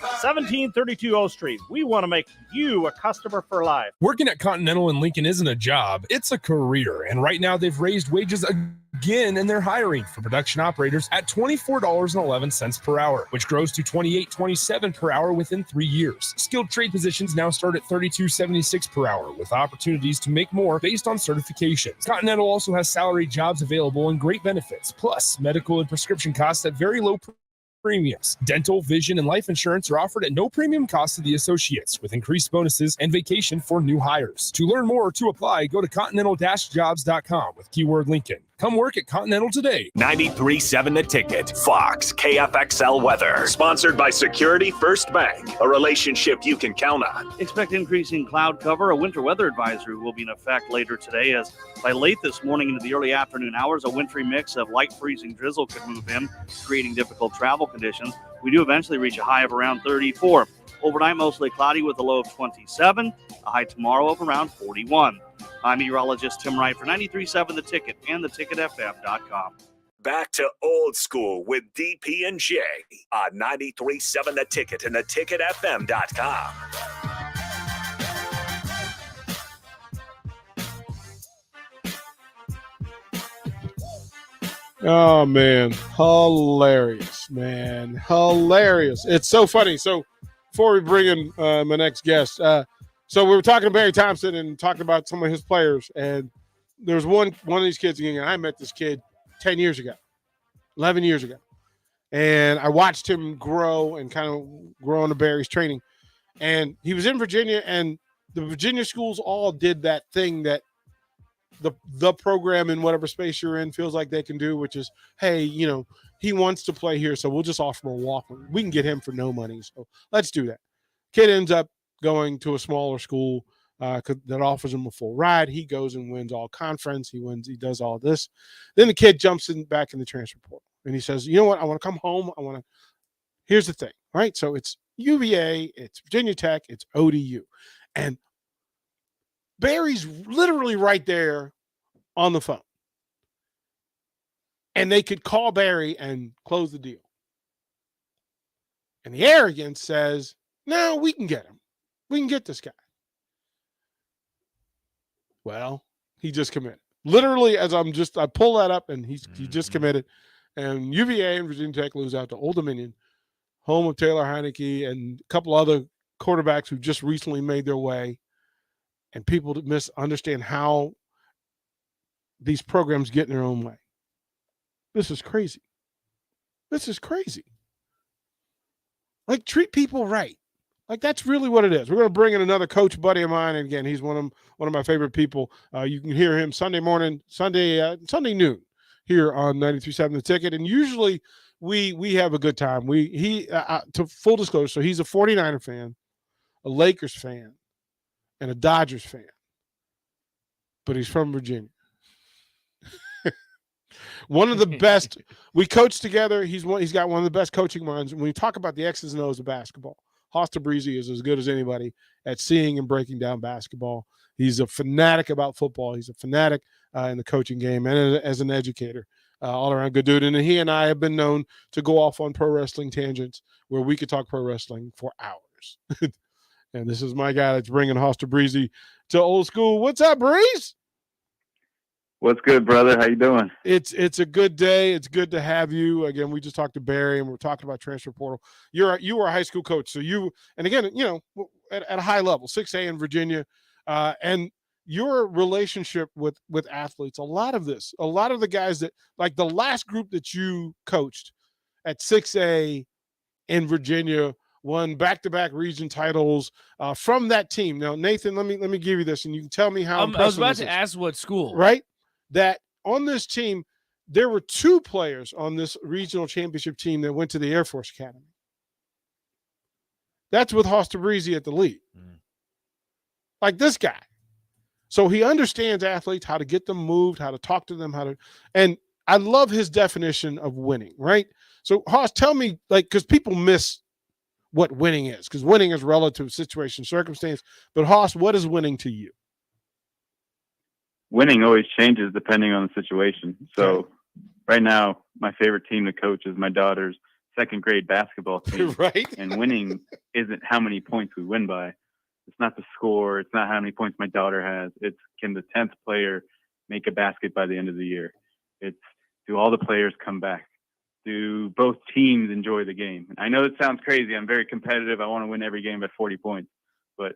1732 O Street. We want to make you a customer for life. Working at Continental in Lincoln isn't a job, it's a career. And right now they've raised wages again and they're hiring for production operators at $24.11 per hour, which grows to $28.27 per hour within 3 years. Skilled trade positions now start at $32.76 per hour with opportunities to make more based on certifications. Continental also has salary jobs available and great benefits, plus medical and prescription costs at very low premiums. Dental, vision, and life insurance are offered at no premium cost to the associates, with increased bonuses and vacation for new hires. To learn more or to apply, go to continental-jobs.com with keyword Lincoln. Come work at Continental today. 93.7 The Ticket. Fox KFXL weather. Sponsored by Security First Bank. A relationship you can count on. Expect increasing cloud cover. A winter weather advisory will be in effect later today, as by late this morning into the early afternoon hours, a wintry mix of light freezing drizzle could move in, creating difficult travel conditions. We do eventually reach a high of around 34. Overnight, mostly cloudy with a low of 27. A high tomorrow of around 41. I'm meteorologist Tim Wright for 93.7 The Ticket and theticketfm.com. Back to old school with DP and J on 93.7 The Ticket and theticketfm.com. Oh, man. Hilarious, man. Hilarious. It's so funny. So before we bring in my next guest, so we were talking to Barry Thompson and talking about some of his players. And there's one of these kids, and I met this kid 10 years ago, 11 years ago. And I watched him grow and kind of grow into Barry's training. And he was in Virginia, and the Virginia schools all did that thing that the program in whatever space you're in feels like they can do, which is, hey, he wants to play here, so we'll just offer him a walk. We can get him for no money, so let's do that. Kid ends up going to a smaller school that offers him a full ride. He goes and wins all conference. He does all this. Then the kid jumps back in the transfer portal, and he says, you know what? I want to come home. Here's the thing, right? So it's UVA, it's Virginia Tech, it's ODU. And Barry's literally right there on the phone. And they could call Barry and close the deal. And the arrogance says, no, we can get him. We can get this guy. Well, he just committed. Literally, as I pull that up, and he just committed. And UVA and Virginia Tech lose out to Old Dominion, home of Taylor Heineke and a couple other quarterbacks who just recently made their way. And people misunderstand how these programs get in their own way. This is crazy. This is crazy. Like, treat people right. Like, that's really what it is. We're going to bring in another coach buddy of mine. And again, he's one of my favorite people. You can hear him Sunday noon here on 93.7 The Ticket. And usually we have a good time. To full disclosure, so he's a 49er fan, a Lakers fan, and a Dodgers fan, but he's from Virginia. One of the best. We coached together. He's got one of the best coaching minds. When we talk about the X's and O's of basketball, Hosta Breezy is as good as anybody at seeing and breaking down basketball. He's a fanatic about football. He's a fanatic in the coaching game and as an educator. All around good dude. And he and I have been known to go off on pro wrestling tangents where we could talk pro wrestling for hours. And this is my guy that's bringing Hosta Breezy to old school. What's up, Breeze? What's good, brother? How you doing? It's a good day. It's good to have you. Again, we just talked to Barry, and we're talking about transfer portal. You were a high school coach, so and again, at a high level, 6A in Virginia, and your relationship with athletes. A lot of the guys that, like the last group that you coached at 6A, in Virginia, won back-to-back region titles from that team. Now, Nathan, let me give you this, and you can tell me how I was impressive about this to is. ask what school. Right? That on this team, there were 2 players on this regional championship team that went to the Air Force Academy. That's with Hoss Tabrizi at the lead. Like this guy. So he understands athletes, how to get them moved, how to talk to them, and I love his definition of winning, right? So Hoss, tell me, like, because people miss what winning is, because winning is relative situation, circumstance. But Hoss, what is winning to you? Winning always changes depending on the situation. So right now, my favorite team to coach is my daughter's second grade basketball team. Right. And winning isn't how many points we win by. It's not the score. It's not how many points my daughter has. It's can the 10th player make a basket by the end of the year? It's do all the players come back? Do both teams enjoy the game? I know it sounds crazy. I'm very competitive. I want to win every game by 40 points. But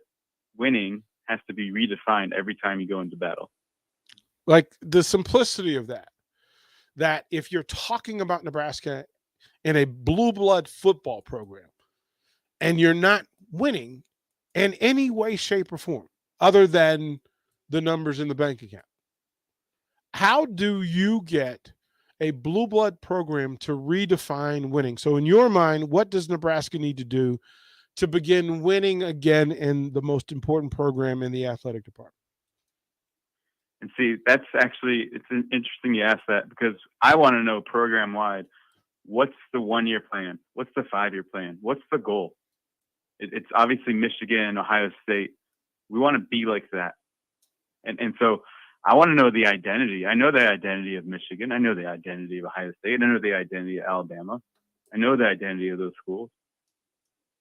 winning has to be redefined every time you go into battle. Like the simplicity of that if you're talking about Nebraska in a blue blood football program and you're not winning in any way, shape, or form other than the numbers in the bank account, how do you get a blue blood program to redefine winning? So in your mind, what does Nebraska need to do to begin winning again in the most important program in the athletic department? And see, that's actually, it's interesting you ask that, because I want to know program wide, what's the 1-year plan? What's the 5-year plan? What's the goal? It's obviously Michigan, Ohio State. We want to be like that. And so I want to know the identity. I know the identity of Michigan. I know the identity of Ohio State. I know the identity of Alabama. I know the identity of those schools.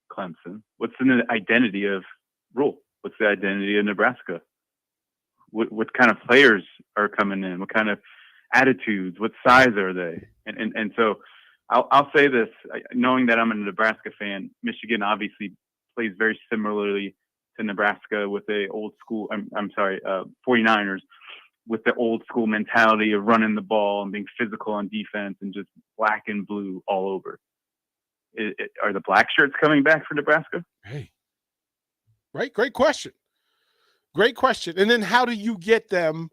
Clemson. What's the identity of Rule? What's the identity of Nebraska? What kind of players are coming in? What kind of attitudes? What size are they? And so I'll say this, knowing that I'm a Nebraska fan, Michigan obviously plays very similarly to Nebraska with a old school, 49ers with the old school mentality of running the ball and being physical on defense and just black and blue all over. Are the black shirts coming back for Nebraska? Hey, right. Great question. Great question. And then how do you get them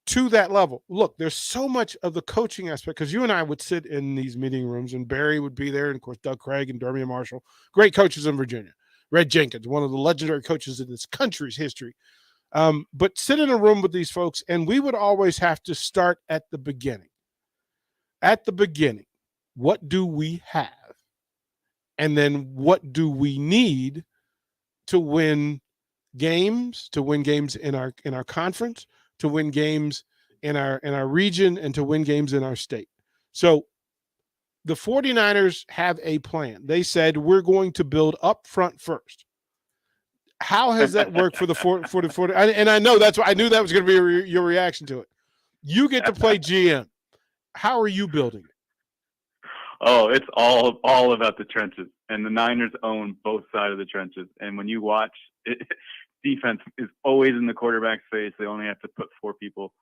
to that level? Look, there's so much of the coaching aspect, because you and I would sit in these meeting rooms and Barry would be there. And of course, Doug Craig and Dermian Marshall, great coaches in Virginia. Red Jenkins, one of the legendary coaches in this country's history. But sit in a room with these folks, and we would always have to start at the beginning. At the beginning, what do we have? And then what do we need to win games, in our conference, to win games in our region, and to win games in our state? So the 49ers have a plan. They said, we're going to build up front first. How has that worked for the 40? And I know that's why I knew that was going to be your reaction to it. You get to play GM. How are you building it? Oh, it's all about the trenches, and the Niners own both sides of the trenches. And when you watch it, defense is always in the quarterback's face. They only have to put 4 people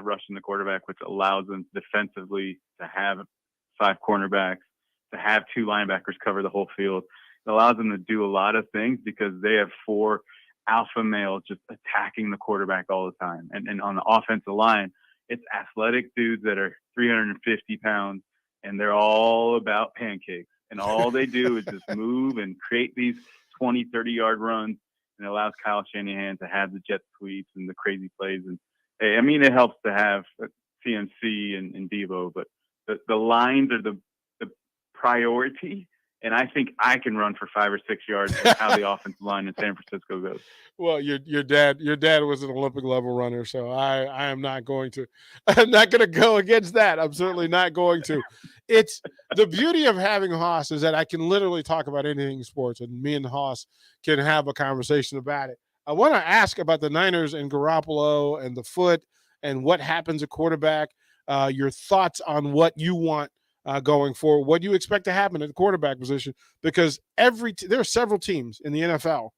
rushing the quarterback, which allows them defensively to have 5 cornerbacks, to have 2 linebackers cover the whole field. It allows them to do a lot of things because they have 4 alpha males just attacking the quarterback all the time. And on the offensive line, it's athletic dudes that are 350 pounds, and they're all about pancakes. And all they do is just move and create these 20, 30-yard runs, and it allows Kyle Shanahan to have the jet sweeps and the crazy plays. And hey, I mean, it helps to have CMC and Devo, but the lines are the priority. And I think I can run for 5 or 6 yards with how the offensive line in San Francisco goes. Well, your dad was an Olympic level runner, so I am not going to. I'm not going to go against that. I'm certainly not going to. It's the beauty of having Hoss is that I can literally talk about anything in sports, and me and Hoss can have a conversation about it. I want to ask about the Niners and Garoppolo and the foot and what happens at quarterback. Your thoughts on what you want going forward. What do you expect to happen at the quarterback position? Because there are several teams in the NFL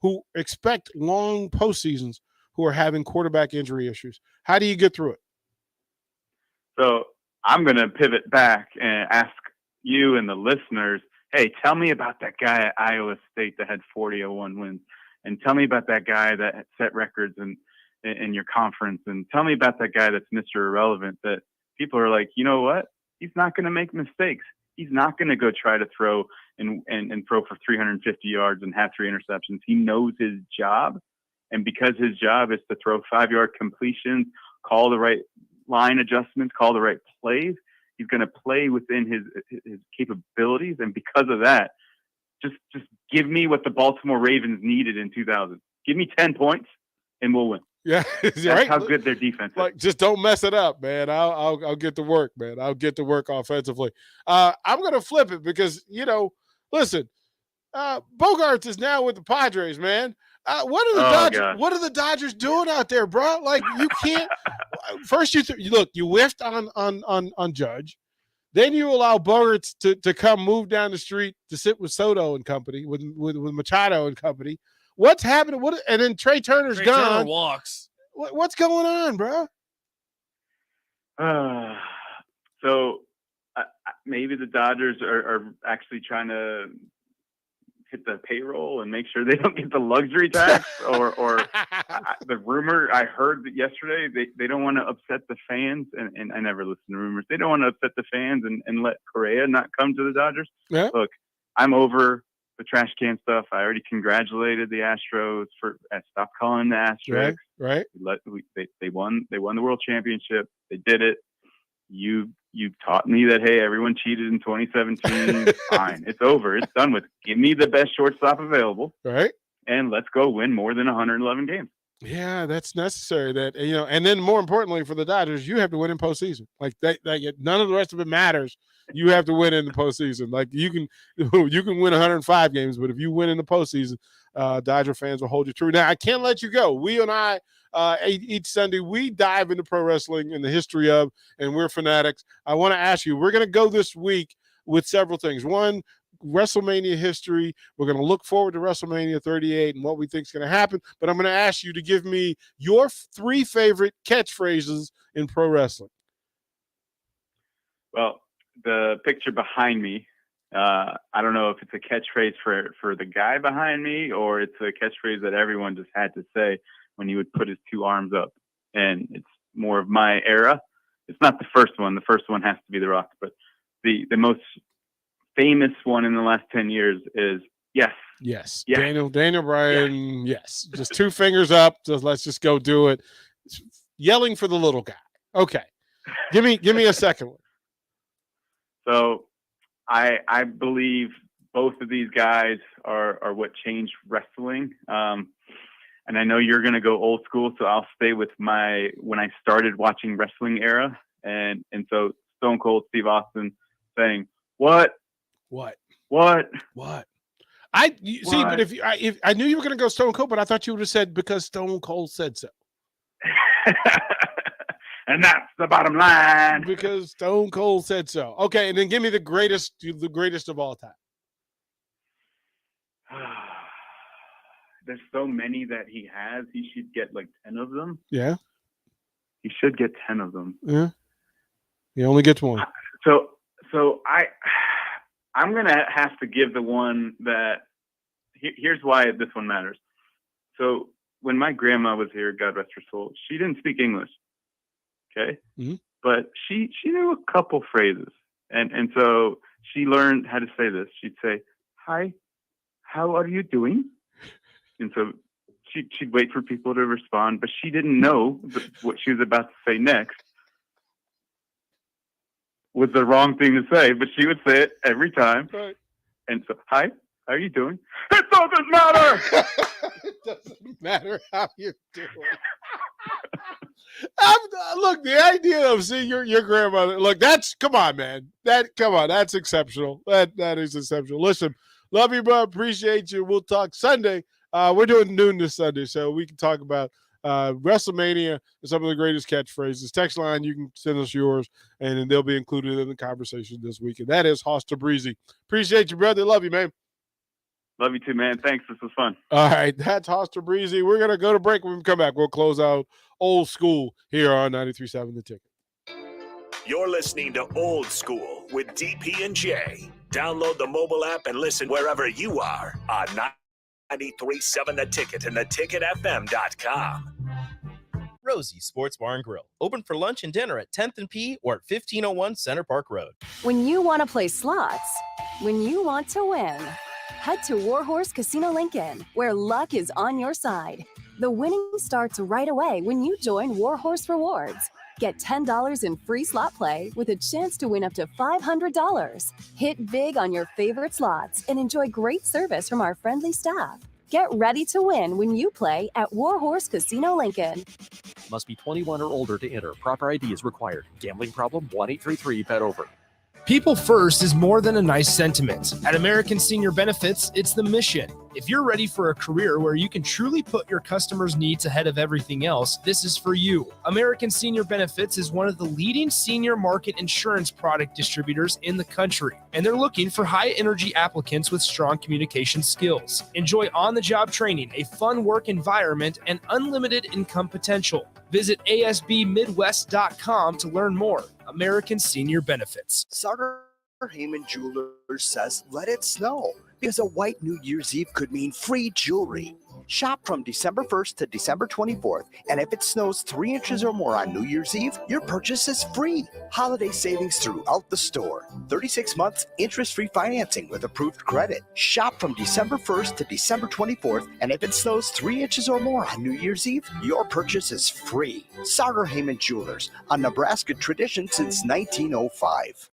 who expect long postseasons who are having quarterback injury issues. How do you get through it? So I'm going to pivot back and ask you and the listeners, hey, tell me about that guy at Iowa State that had 40-01 wins, and tell me about that guy that set records in your conference, and tell me about that guy that's Mr. Irrelevant, that people are like, you know what? He's not going to make mistakes. He's not going to go try to throw and throw for 350 yards and have 3 interceptions. He knows his job. And because his job is to throw 5-yard completions, call the right line adjustments, call the right plays, he's going to play within his capabilities. And because of that, just give me what the Baltimore Ravens needed in 2000. Give me 10 points and we'll win. Yeah, that's right. How good their defense is. Like, just don't mess it up, man. I'll get to work, man. I'll get to work offensively. I'm gonna flip it because listen, Bogarts is now with the Padres, man. What are the Dodgers? God. What are the Dodgers doing out there, bro? Like, you can't. First, you whiffed on Judge. Then you allow Bogarts to come move down the street to sit with Soto and company, with Machado and company. What's happening? And then Trey Turner's gone. Turner walks. What's going on, bro? So maybe the Dodgers are actually trying to hit the payroll and make sure they don't get the luxury tax, or the rumor I heard that yesterday, they don't want to upset the fans, and I never listen to rumors. They don't want to upset the fans and let Correa not come to the Dodgers. Yeah. Look, I'm over the trash can stuff. I already congratulated the Astros stop calling the Astros. Right. They won the World Championship. They did it. You taught me that, hey, everyone cheated in 2017. Fine. It's over. It's done with. Give me the best shortstop available. Right. And let's go win more than 111 games. Yeah, that's necessary. And then more importantly for the Dodgers, you have to win in postseason. Like that, none of the rest of it matters. You have to win in the postseason. Like you can win 105 games, but if you win in the postseason, Dodger fans will hold you true. Now, I can't let you go. We and I, each Sunday, we dive into pro wrestling and the history of, and we're fanatics. I want to ask you, we're going to go this week with several things. One, WrestleMania history. We're going to look forward to WrestleMania 38 and what we think is going to happen. But I'm going to ask you to give me your 3 favorite catchphrases in pro wrestling. Well, the picture behind me, I don't know if it's a catchphrase for the guy behind me, or it's a catchphrase that everyone just had to say when he would put his 2 arms up. And it's more of my era. It's not the first one. The first one has to be The Rock. But the most famous one in the last 10 years is yes. Yes. Daniel Bryan, yes. Just 2 fingers up. Let's just go do it. Yelling for the little guy. Okay. Give me a second one. So I believe both of these guys are what changed wrestling. And I know you're going to go old school, so I'll stay with when I started watching wrestling era. And so Stone Cold Steve Austin saying, What? See, but if I knew you were going to go Stone Cold, but I thought you would have said because Stone Cold said so. And that's the bottom line. Because Stone Cold said so. Okay, and then give me the greatest of all time. There's so many that he has. He should get like 10 of them. Yeah. He should get 10 of them. Yeah. He only gets one. So I'm going to have to give the one that here's why this one matters. So when my grandma was here, God rest her soul, she didn't speak English. Okay. Mm-hmm. But she knew a couple phrases. And so she learned how to say this. She'd say, "Hi, how are you doing?" And so she'd wait for people to respond, but she didn't know what she was about to say next was the wrong thing to say, but she would say it every time. Right. And so, "Hi, how are you doing?" It doesn't matter. It doesn't matter how you're doing. Look, the idea of seeing your grandmother, look, come on, man. That's exceptional. That is exceptional. Listen, love you, bro. Appreciate you. We'll talk Sunday. We're doing noon this Sunday, so we can talk about WrestleMania and some of the greatest catchphrases. Text line, you can send us yours, and then they'll be included in the conversation this week. And that is Hosta Breezy. Appreciate you, brother. Love you, man. Love you too, man. Thanks. This was fun. All right, that's Hosta Breezy. We're going to go to break. When we come back, we'll close out old school here on 93.7 The Ticket. You're listening to Old School with DP and J. Download the mobile app and listen wherever you are on 93.7 The Ticket and theticketfm.com. Rosie Sports Bar and Grill. Open for lunch and dinner at 10th and P or at 1501 Center Park Road. When you want to play slots, when you want to win, head to Warhorse Casino Lincoln, where luck is on your side. The winning starts right away when you join Warhorse Rewards. Get $10 in free slot play with a chance to win up to $500. Hit big on your favorite slots and enjoy great service from our friendly staff. Get ready to win when you play at Warhorse Casino Lincoln. Must be 21 or older to enter. Proper ID is required. Gambling problem? 1-833-BET-OVER. People first is more than a nice sentiment. At American Senior Benefits, it's the mission. If you're ready for a career where you can truly put your customers' needs ahead of everything else, this is for you. American Senior Benefits is one of the leading senior market insurance product distributors in the country, and they're looking for high-energy applicants with strong communication skills. Enjoy on-the-job training, a fun work environment, and unlimited income potential. Visit ASBMidwest.com to learn more. American Senior Benefits. Sartor Heyman Jewelers says, let it snow, because a white New Year's Eve could mean free jewelry. Shop from December 1st to December 24th, and if it snows 3 inches or more on New Year's Eve, your purchase is free. Holiday savings throughout the store. 36 months interest-free financing with approved credit. Shop from December 1st to December 24th, and if it snows 3 inches or more on New Year's Eve, your purchase is free. Sartor Heyman Jewelers, a Nebraska tradition since 1905.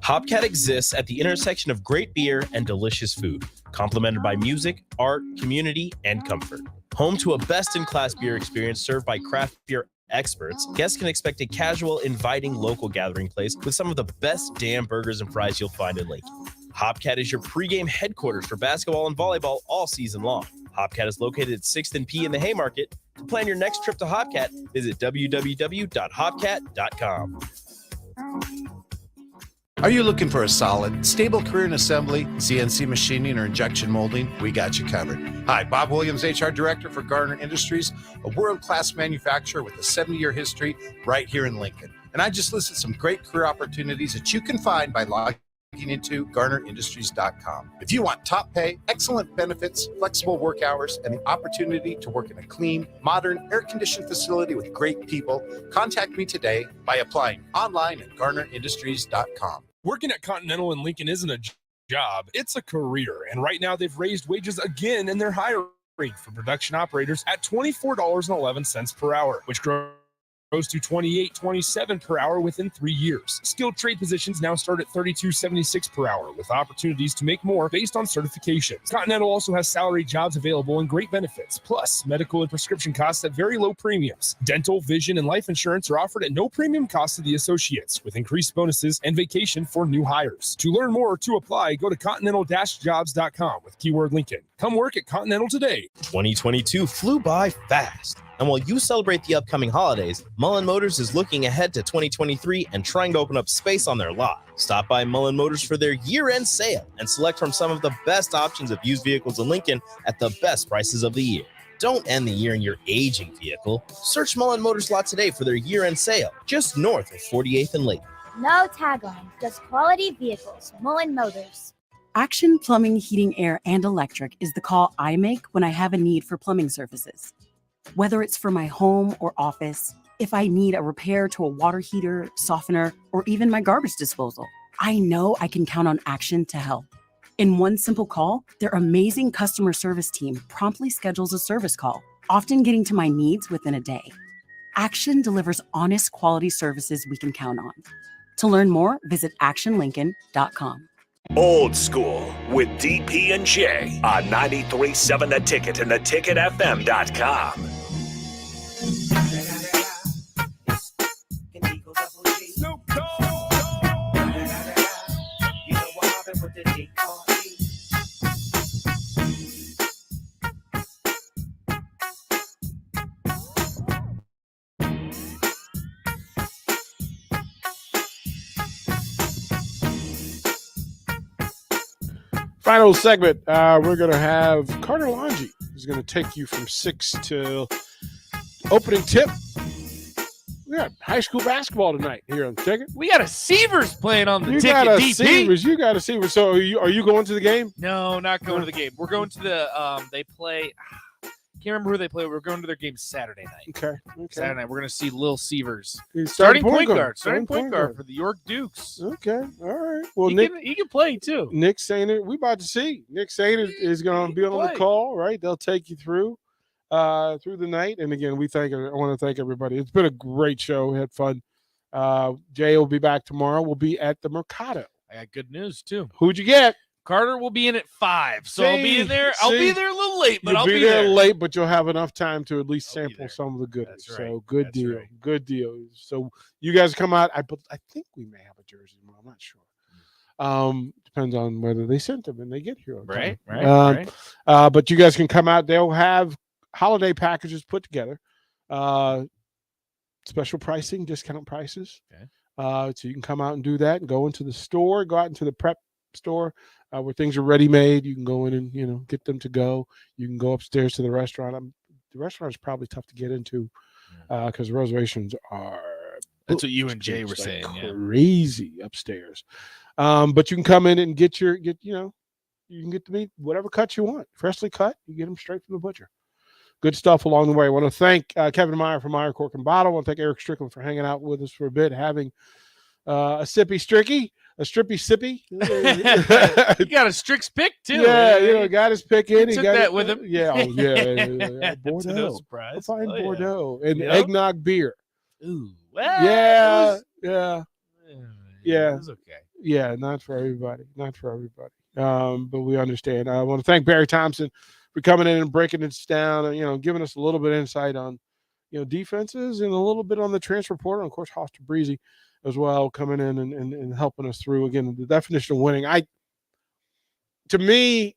Hopcat exists at the intersection of great beer and delicious food, complemented by music, art, community, and comfort. Home to a best-in-class beer experience served by craft beer experts, guests can expect a casual, inviting local gathering place with some of the best damn burgers and fries you'll find in Lincoln. Hopcat is your pregame headquarters for basketball and volleyball all season long. Hopcat is located at 6th and P in the Haymarket. To plan your next trip to Hopcat, visit www.hopcat.com. Are you looking for a solid, stable career in assembly, CNC machining, or injection molding? We got you covered. Hi, Bob Williams, HR Director for Garner Industries, a world-class manufacturer with a 70-year history right here in Lincoln. And I just listed some great career opportunities that you can find by logging into GarnerIndustries.com. If you want top pay, excellent benefits, flexible work hours, and the opportunity to work in a clean, modern, air-conditioned facility with great people, contact me today by applying online at GarnerIndustries.com. Working at Continental in Lincoln isn't a job, it's a career. And right now they've raised wages again and they're hiring for production operators at $24.11 per hour, which grows to $28.27 per hour within 3 years. Skilled trade positions now start at $32.76 per hour, with opportunities to make more based on certifications. Continental also has salary jobs available and great benefits, plus medical and prescription costs at very low premiums. Dental, vision, and life insurance are offered at no premium cost to the associates, with increased bonuses and vacation for new hires. To learn more or to apply, go to continental-jobs.com with keyword Lincoln. Come work at Continental today. 2022 flew by fast. And while you celebrate the upcoming holidays, Mullen Motors is looking ahead to 2023 and trying to open up space on their lot. Stop by Mullen Motors for their year-end sale and select from some of the best options of used vehicles in Lincoln at the best prices of the year. Don't end the year in your aging vehicle. Search Mullen Motors lot today for their year-end sale, just north of 48th and Lake. No tagline, just quality vehicles. Mullen Motors. Action Plumbing, Heating, Air, and Electric is the call I make when I have a need for plumbing services. Whether it's for my home or office, if I need a repair to a water heater, softener, or even my garbage disposal, I know I can count on Action to help. In one simple call, their amazing customer service team promptly schedules a service call, often getting to my needs within a day. Action delivers honest quality services we can count on. To learn more, visit actionlincoln.com. Old School with DP and J on 93.7 The Ticket and theticketfm.com. Final segment, we're going to have Carter Longi. He's going to take you from 6 till opening tip. We got high school basketball tonight here on the ticket. We got a Seavers playing on the You ticket. got a DP. Seavers. You got a Seavers. So are you going to the game? No, not going to the game. We're going to the they play. Can't remember who they play. We're going to their game Saturday night. Okay. Saturday night. We're going to see Lil Seavers. He's Starting point guard. Starting point guard for the York Dukes. Okay. All right. Well, he can play too. Nick Sainer, we about to see. Nick Sainer is going to be on the call, right? They'll take you through the night. And again, I want to thank everybody. It's been a great show. We had fun. Jay will be back tomorrow. We'll be at the Mercado. I got good news too. Who'd you get? Carter will be in at 5, so I'll be in there. I'll be there a little late, but You'll I'll be there there. late, but you'll have enough time to at least sample some of the goodies. That's right. So good That's deal. right. Good deal. So you guys come out. I think we may have a jersey tomorrow. I'm not sure. Depends on whether they sent them and they get here. Right. Right. But you guys can come out. They'll have holiday packages put together. Special pricing, discount prices. Okay. So you can come out and do that and go into the store, go out into the prep store where things are ready made. You can go in and, get them to go. You can go upstairs to the restaurant. The restaurant is probably tough to get into because reservations are. That's what you and Jay were like saying. Yeah. Crazy upstairs. But you can come in and get you can get the meat, whatever cut you want. Freshly cut, you get them straight from the butcher. Good stuff along the way. I want to thank Kevin Meyer from Meyer Cork and Bottle. I want to thank Eric Strickland for hanging out with us for a bit, having a strippy sippy. You got a Strix pick too. Yeah, got his pick in. He took got that with him. Yeah, yeah. That's no Bordeaux. surprise. Fine Oh, Bordeaux and Yep. eggnog beer. Ooh, Yeah. It's okay. Yeah, not for everybody. But we understand. I want to thank Barry Thompson for coming in and breaking this down and, giving us a little bit of insight on, defenses and a little bit on the transfer portal. And of course, Hoster Breezy as well, coming in and helping us through, again, the definition of winning. To me,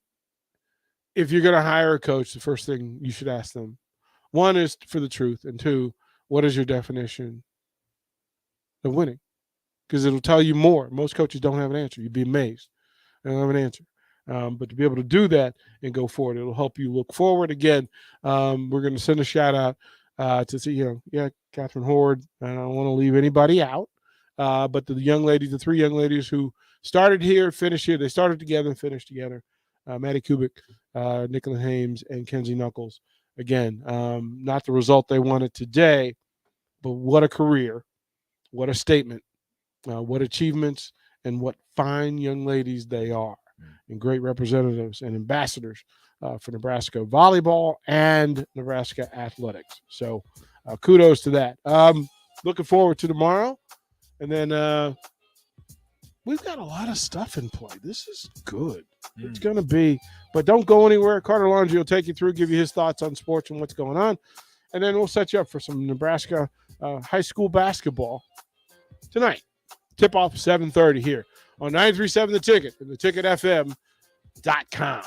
if you're going to hire a coach, the first thing you should ask them, one is for the truth, and two, what is your definition of winning? Because it'll tell you more. Most coaches don't have an answer. You'd be amazed. They don't have an answer. But to be able to do that and go forward, it'll help you look forward. Again, we're going to send a shout out to see, Catherine Horde. I don't want to leave anybody out. But the three young ladies who started here, finished here, they started together and finished together. Maddie Kubik, Nicola Hames, and Kenzie Knuckles. Again, not the result they wanted today, but what a career, what a statement, what achievements, and what fine young ladies they are, and great representatives and ambassadors for Nebraska volleyball and Nebraska athletics. So kudos to that. Looking forward to tomorrow. And then we've got a lot of stuff in play. This is good. It's going to be. But don't go anywhere. Carter Laundrie will take you through, give you his thoughts on sports and what's going on. And then we'll set you up for some Nebraska high school basketball tonight. Tip-off 7:30 here on 93.7 The Ticket and theticketfm.com.